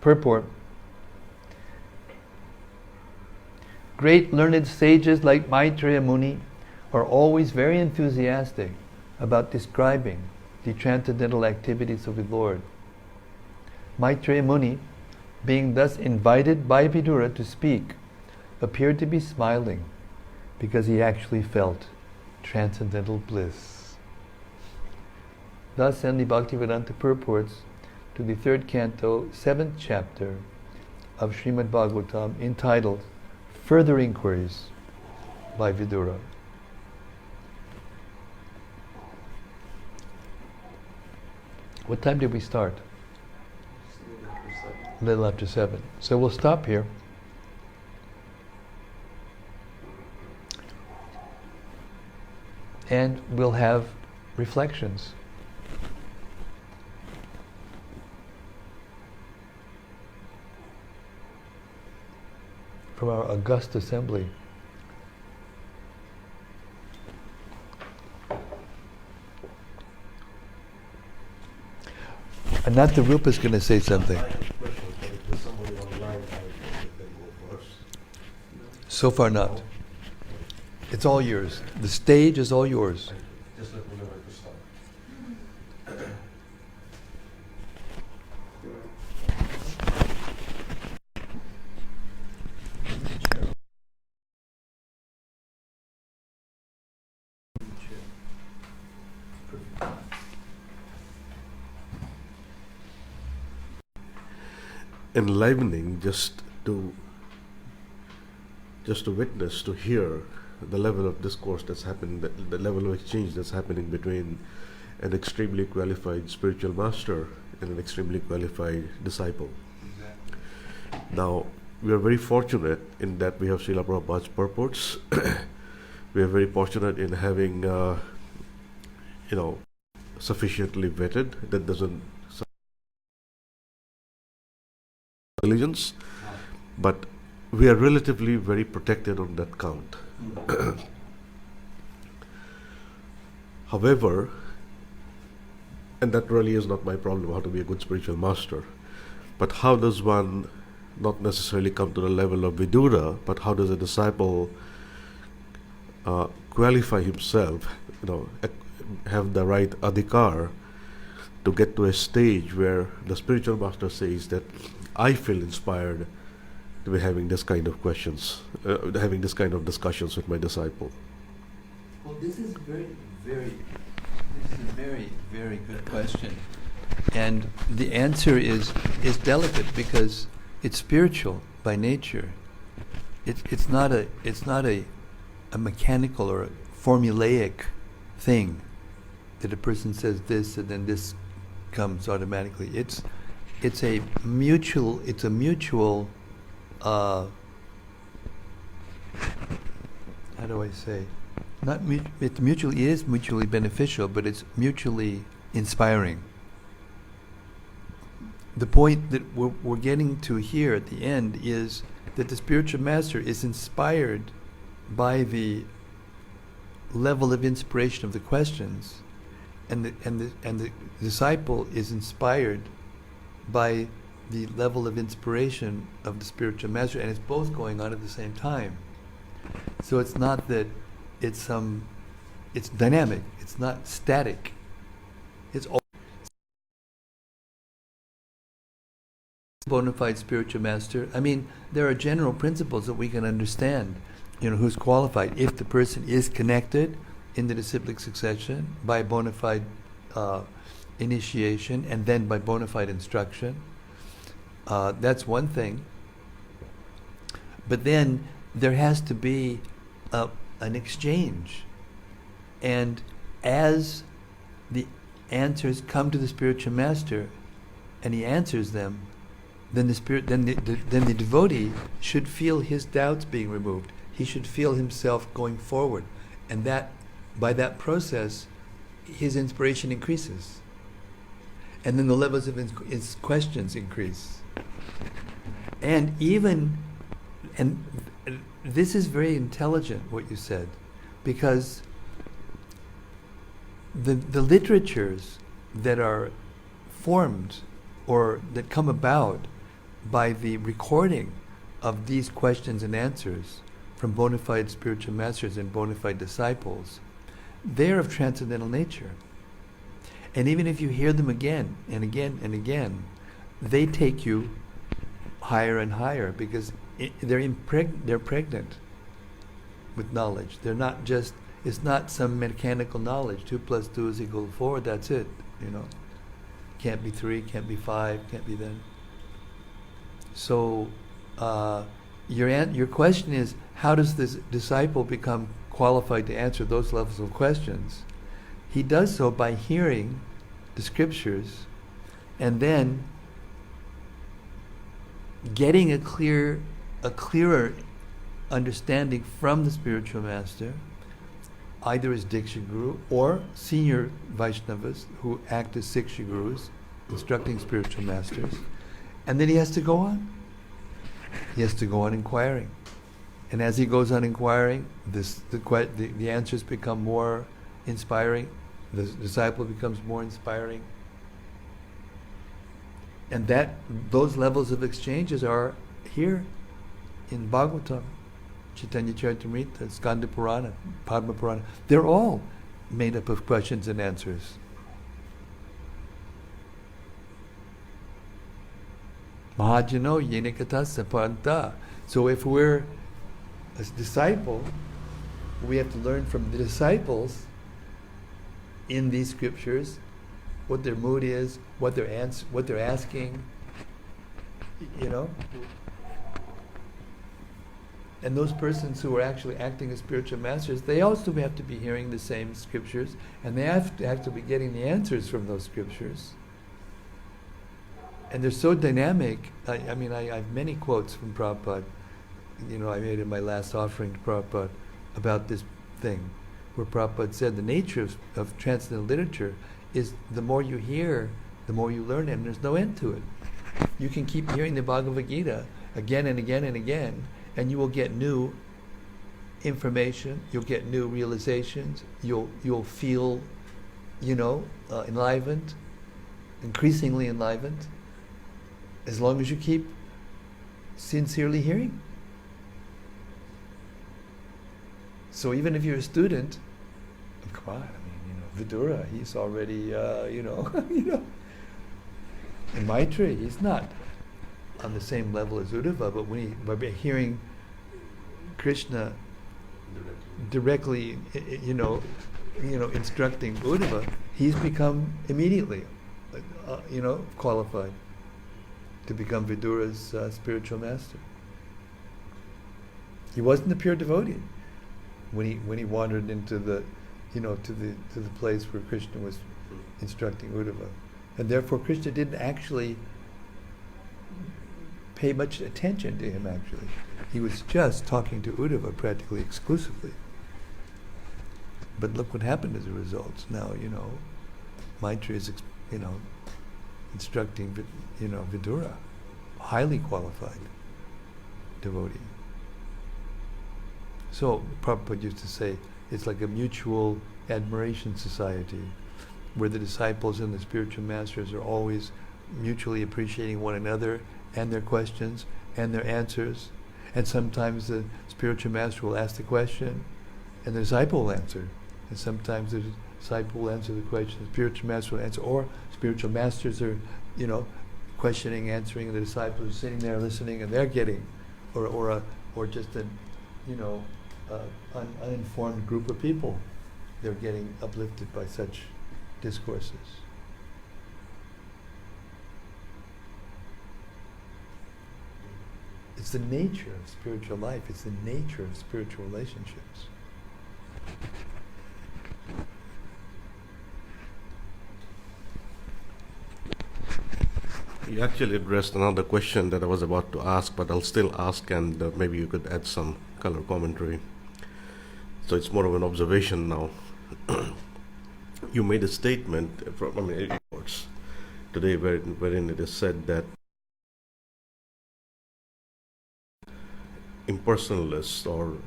Purport. Great learned sages like Maitreya Muni are always very enthusiastic about describing the transcendental activities of the Lord. Maitreya Muni, being thus invited by Vidura to speak, appeared to be smiling because he actually felt transcendental bliss. Thus end the Bhaktivedanta purports to the 3rd canto, 7th chapter of Srimad-Bhagavatam, entitled Further Inquiries by Vidura. What time did we start? A little after 7. So we'll stop here. And we'll have reflections. From our august assembly. And not the Rupa's going to say something. So far not. It's all yours. The stage is all yours. Just let me know when to start. Enlivening just to witness, to hear the level of discourse that's happening, the level of exchange that's happening between an extremely qualified spiritual master and an extremely qualified disciple. Exactly. Now, we are very fortunate in that we have Srila Prabhupada's purports. We are very fortunate in having, sufficiently vetted, that doesn't religions, but we are relatively very protected on that count. However, and that really is not my problem, how to be a good spiritual master, but how does one not necessarily come to the level of Vidura, but how does a disciple qualify himself, have the right adhikar to get to a stage where the spiritual master says that I feel inspired to be having this kind of questions, having this kind of discussions with my disciple. Well, this is a very good question, and the answer is delicate because it's spiritual by nature. It's not a mechanical or a formulaic thing that a person says this and then this comes automatically. It's a mutual. How do I say? It is mutually beneficial, but it's mutually inspiring. The point that we're getting to here at the end is that the spiritual master is inspired by the level of inspiration of the questions, and the disciple is inspired by the level of inspiration of the spiritual master, and it's both going on at the same time. So it's not that it's dynamic. It's not static. It's all bona fide spiritual master? I mean, there are general principles that we can understand. Who's qualified? If the person is connected in the disciplic succession by bona fide initiation and then by bona fide instruction, that's one thing. But then there has to be an exchange. And as the answers come to the spiritual master and he answers them, then the devotee should feel his doubts being removed. He should feel himself going forward. And that by that process, his inspiration increases. And then the levels of his questions increase. And this is very intelligent, what you said, because the literatures that are formed or that come about by the recording of these questions and answers from bona fide spiritual masters and bona fide disciples, they're of transcendental nature. And even if you hear them again and again and again, they take you higher and higher because they're pregnant with knowledge. They're not just, it's not some mechanical knowledge. 2 + 2 = 4, that's it. Can't be 3, can't be 5, can't be then. So your question is, how does this disciple become qualified to answer those levels of questions? He does so by hearing the scriptures and then getting a clearer understanding from the spiritual master, either as Diksha Guru or senior Vaishnavas who act as Siksha Gurus, instructing spiritual masters. And then he has to go on. He has to go on inquiring. And as he goes on inquiring, the answers become more inspiring. The disciple becomes more inspiring. And those levels of exchanges are here in Bhagavatam, Chaitanya Charitamrita, Skanda Purana, Padma Purana. They're all made up of questions and answers. Mahajano yenikata sapanta. So if we're a disciple, we have to learn from the disciples in these scriptures what their mood is, what they're asking, And those persons who are actually acting as spiritual masters, they also have to be hearing the same scriptures, and they have to be getting the answers from those scriptures. And they're so dynamic. I have many quotes from Prabhupada. I made in my last offering to Prabhupada about this thing, where Prabhupada said the nature of transcendental literature is the more you hear, the more you learn, and there's no end to it. You can keep hearing the Bhagavad Gita again and again and again, and you will get new information, you'll get new realizations, you'll feel, enlivened, increasingly enlivened, as long as you keep sincerely hearing. So even if you're a student, come on, Vidura, he's already, and Maitreya, he's not on the same level as Uddhava, but by hearing Krishna directly, instructing Uddhava, he's become immediately, qualified to become Vidura's spiritual master. He wasn't a pure devotee when he wandered into the, to the place where Krishna was instructing Uddhava, and therefore Krishna didn't actually pay much attention to him. Actually, he was just talking to Uddhava practically exclusively. But look what happened as a result. Now, Maitreya is, instructing, Vidura, highly qualified devotee. So Prabhupada used to say, it's like a mutual admiration society, where the disciples and the spiritual masters are always mutually appreciating one another and their questions and their answers. And sometimes the spiritual master will ask the question and the disciple will answer. And sometimes the disciple will answer the question, the spiritual master will answer, or spiritual masters are, questioning, answering, and the disciples are sitting there listening, and they're getting, or just a, uninformed group of people, they're getting uplifted by such discourses. It's the nature of spiritual life. It's the nature of spiritual relationships. You actually addressed another question that I was about to ask, but I'll still ask, and maybe you could add some color commentary. So it's more of an observation now. You made a statement from reports today wherein it is said that impersonalists, or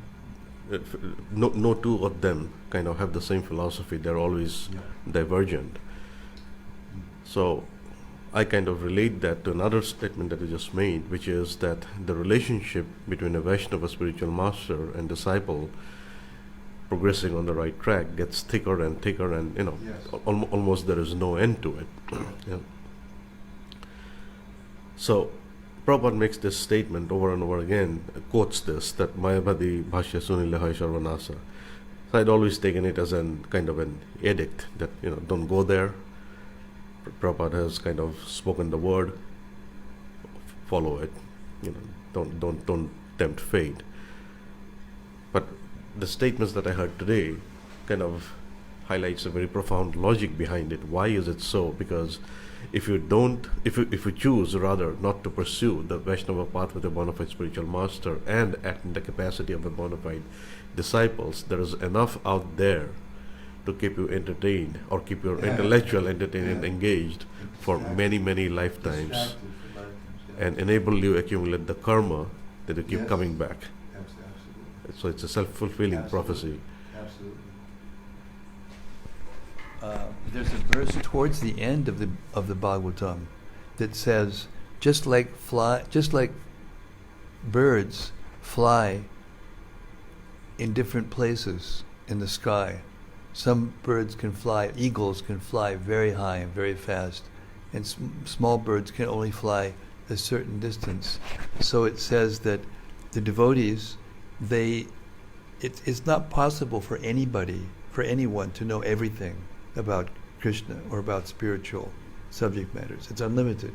no two of them kind of have the same philosophy. They're always divergent. So I kind of relate that to another statement that you just made, which is that the relationship between a Vaishnava spiritual master and disciple progressing on the right track gets thicker and thicker, and almost there is no end to it. Yeah. So Prabhupada makes this statement over and over again, quotes this, that Mayavadi Bhashya Sunilahai Sharvanasa. So I'd always taken it as an kind of an edict that, don't go there. Prabhupada has kind of spoken the word, follow it, don't tempt fate. But the statements that I heard today kind of highlights a very profound logic behind it. Why is it so? Because if you choose rather not to pursue the Vaishnava path with a bona fide spiritual master and act in the capacity of a bona fide disciples, there is enough out there to keep you entertained, or keep your intellectual entertained and engaged for many, many lifetimes, and enable you accumulate the karma that you keep coming back. Absolutely. So it's a self-fulfilling prophecy. Absolutely. There's a verse towards the end of the Bhagavatam that says, just like birds fly in different places in the sky. Some birds can fly, eagles can fly very high and very fast, and small birds can only fly a certain distance. So it says that the devotees, it's not possible for anyone to know everything about Krishna or about spiritual subject matters. It's unlimited.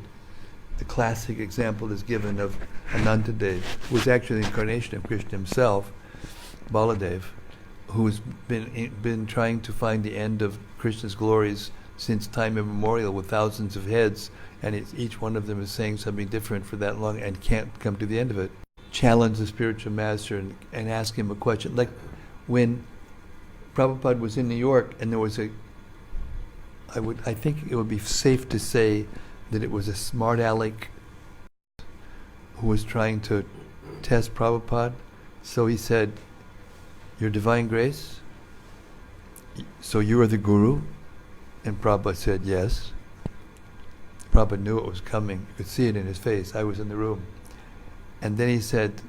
The classic example is given of Anantadev, who was actually the incarnation of Krishna himself, Baladev, who's been trying to find the end of Krishna's glories since time immemorial with thousands of heads, and each one of them is saying something different for that long and can't come to the end of it. Challenge the spiritual master and ask him a question. Like when Prabhupada was in New York, and there was I think it would be safe to say that it was a smart aleck who was trying to test Prabhupada. So he said, "Your divine grace, so you are the guru?" And Prabhupada said, "Yes." Prabhupada knew it was coming. You could see it in his face. I was in the room. And then he said,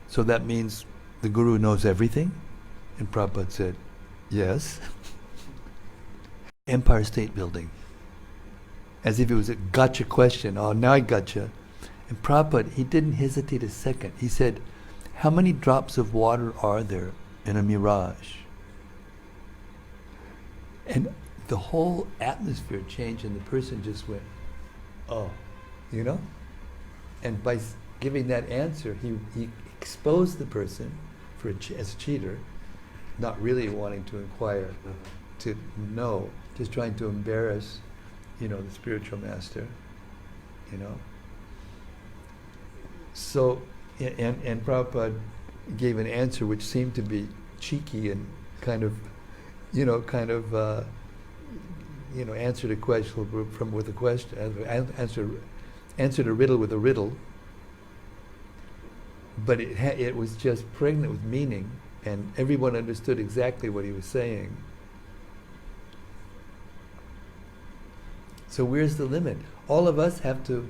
"So that means the guru knows everything?" And Prabhupada said, "Yes." Empire State Building. As if it was a gotcha question. "Oh, now I gotcha." And Prabhupada, he didn't hesitate a second. He said, "How many drops of water are there in a mirage?" And the whole atmosphere changed, and the person just went, "Oh," And by giving that answer, he exposed the person as a cheater, not really wanting to inquire, to know, just trying to embarrass, the spiritual master, So, and Prabhupada gave an answer which seemed to be cheeky and kind of answered a question with a question, answered a riddle with a riddle, but it was just pregnant with meaning, and everyone understood exactly what he was saying. So where's the limit? All of us have to,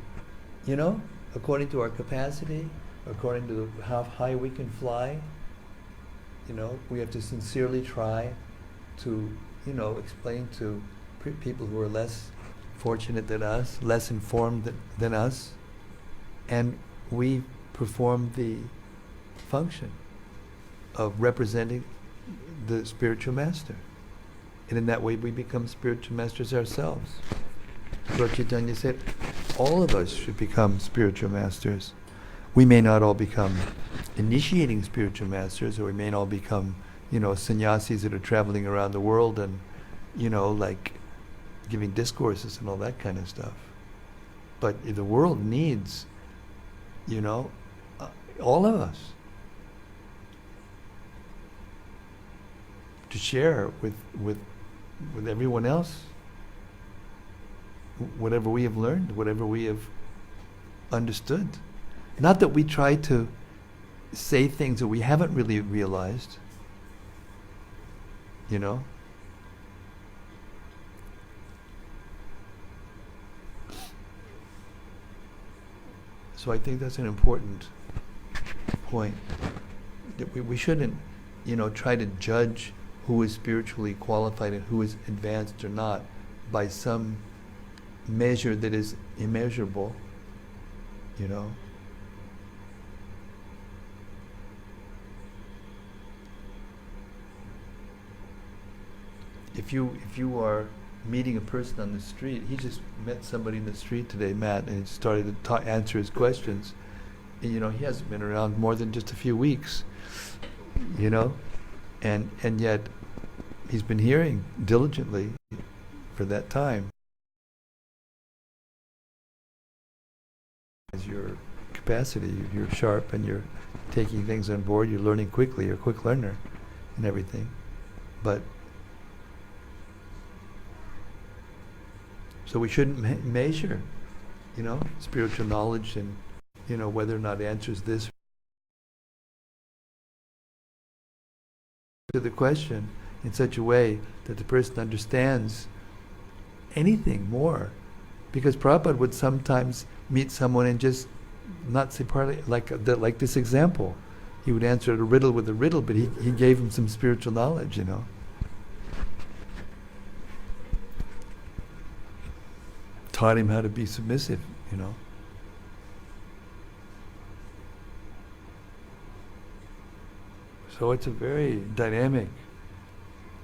according to our capacity, according to how high we can fly, we have to sincerely try to, explain to people who are less fortunate than us, less informed than us, and we perform the function of representing the spiritual master. And in that way we become spiritual masters ourselves. Lord Chaitanya said, all of us should become spiritual masters. We may not all become initiating spiritual masters, or we may not all become, sannyasis that are traveling around the world and, like giving discourses and all that kind of stuff. But the world needs, all of us to share with everyone else whatever we have learned, whatever we have understood. Not that we try to say things that we haven't really realized, So I think that's an important point. That we shouldn't, try to judge who is spiritually qualified and who is advanced or not by some measure that is immeasurable, If you are meeting a person on the street, he just met somebody in the street today, Matt, and he started to answer his questions. And, he hasn't been around more than just a few weeks, and yet he's been hearing diligently for that time. As your capacity, you're sharp and you're taking things on board, you're learning quickly, you're a quick learner and everything. But so we shouldn't measure, spiritual knowledge and, whether or not it answers this to the question in such a way that the person understands anything more. Because Prabhupada would sometimes meet someone and just not say partly, like this example. He would answer a riddle with a riddle, but he gave him some spiritual knowledge, Taught him how to be submissive, So it's a very dynamic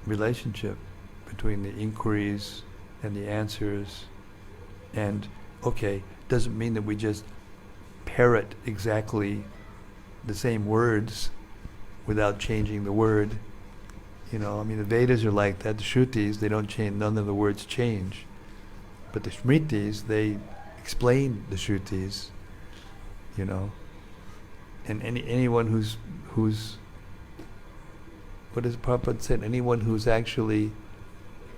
relationship between the inquiries and the answers. And, doesn't mean that we just parrot exactly the same words without changing the word. The Vedas are like that. The Shrutis, they don't change, none of the words change. But the Smritis, they explain the Shrutis, And anyone who's what does Prabhupada said? Anyone who's actually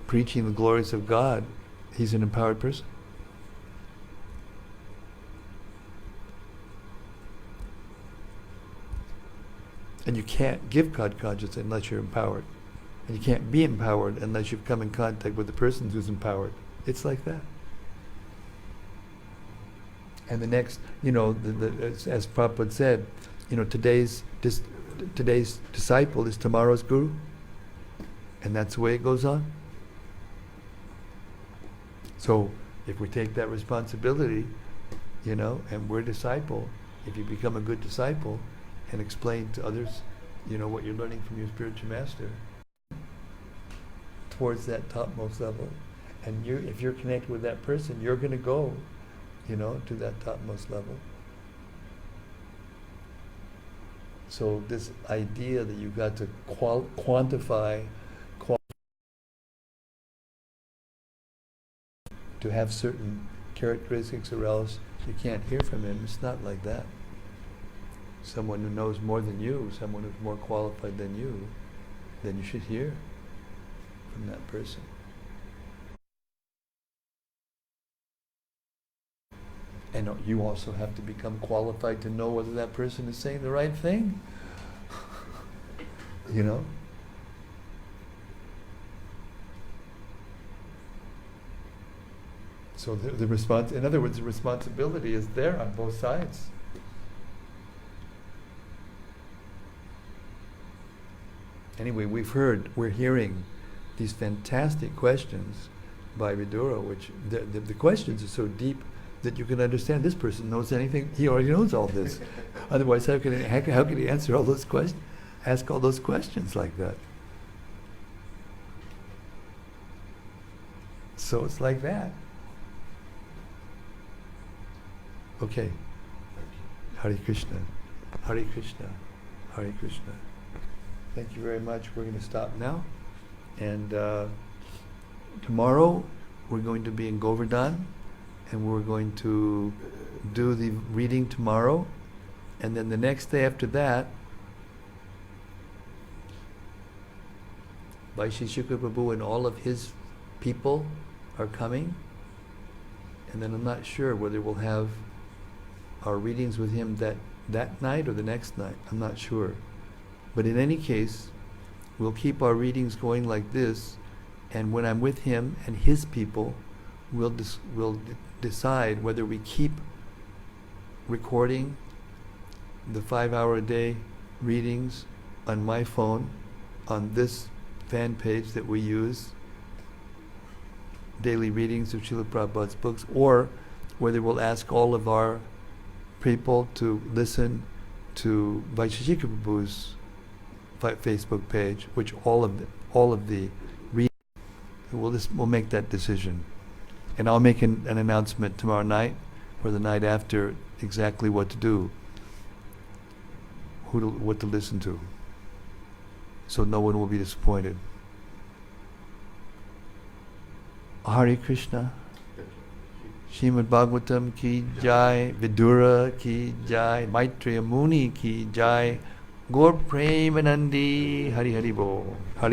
preaching the glories of God, he's an empowered person. And you can't give God consciousness unless you're empowered. And you can't be empowered unless you've come in contact with the person who's empowered. It's like that. And the next, as Prabhupada said, today's disciple is tomorrow's guru. And that's the way it goes on. So if we take that responsibility, and we're a disciple, if you become a good disciple and explain to others, what you're learning from your spiritual master towards that topmost level, and if you're connected with that person, you're going to go, to that topmost level. So this idea that you've got to quantify to have certain characteristics or else you can't hear from him, it's not like that. Someone who knows more than you, someone who's more qualified than you, then you should hear from that person. And you also have to become qualified to know whether that person is saying the right thing. So the response, in other words, the responsibility is there on both sides. Anyway, we're hearing these fantastic questions by Vidura, which the questions are so deep that you can understand this person knows anything. He already knows all this. Otherwise, how can he answer all those questions? Ask all those questions like that. So it's like that. Okay. Hare Krishna. Hare Krishna. Hare Krishna. Thank you very much. We're going to stop now. And tomorrow we're going to be in Govardhan, and we're going to do the reading tomorrow. And then the next day after that, Vaisheshika Prabhu and all of his people are coming. And then I'm not sure whether we'll have our readings with him that night or the next night. I'm not sure. But in any case, we'll keep our readings going like this, and when I'm with him and his people, we'll decide whether we keep recording the 5-hour-a-day readings on my phone, on this fan page that we use, daily readings of Srila Prabhupada's books, or whether we'll ask all of our people to listen to Vaisheshika Prabhu's Facebook page, which all of the readings, we'll make that decision. And I'll make an announcement tomorrow night or the night after exactly what to do, what to listen to, so no one will be disappointed. Hare Krishna. Srimad-Bhagavatam ki jai, Vidura ki jai, Maitreya Muni ki jai, Gaur Premanandi, Hari Hari Bo. Hari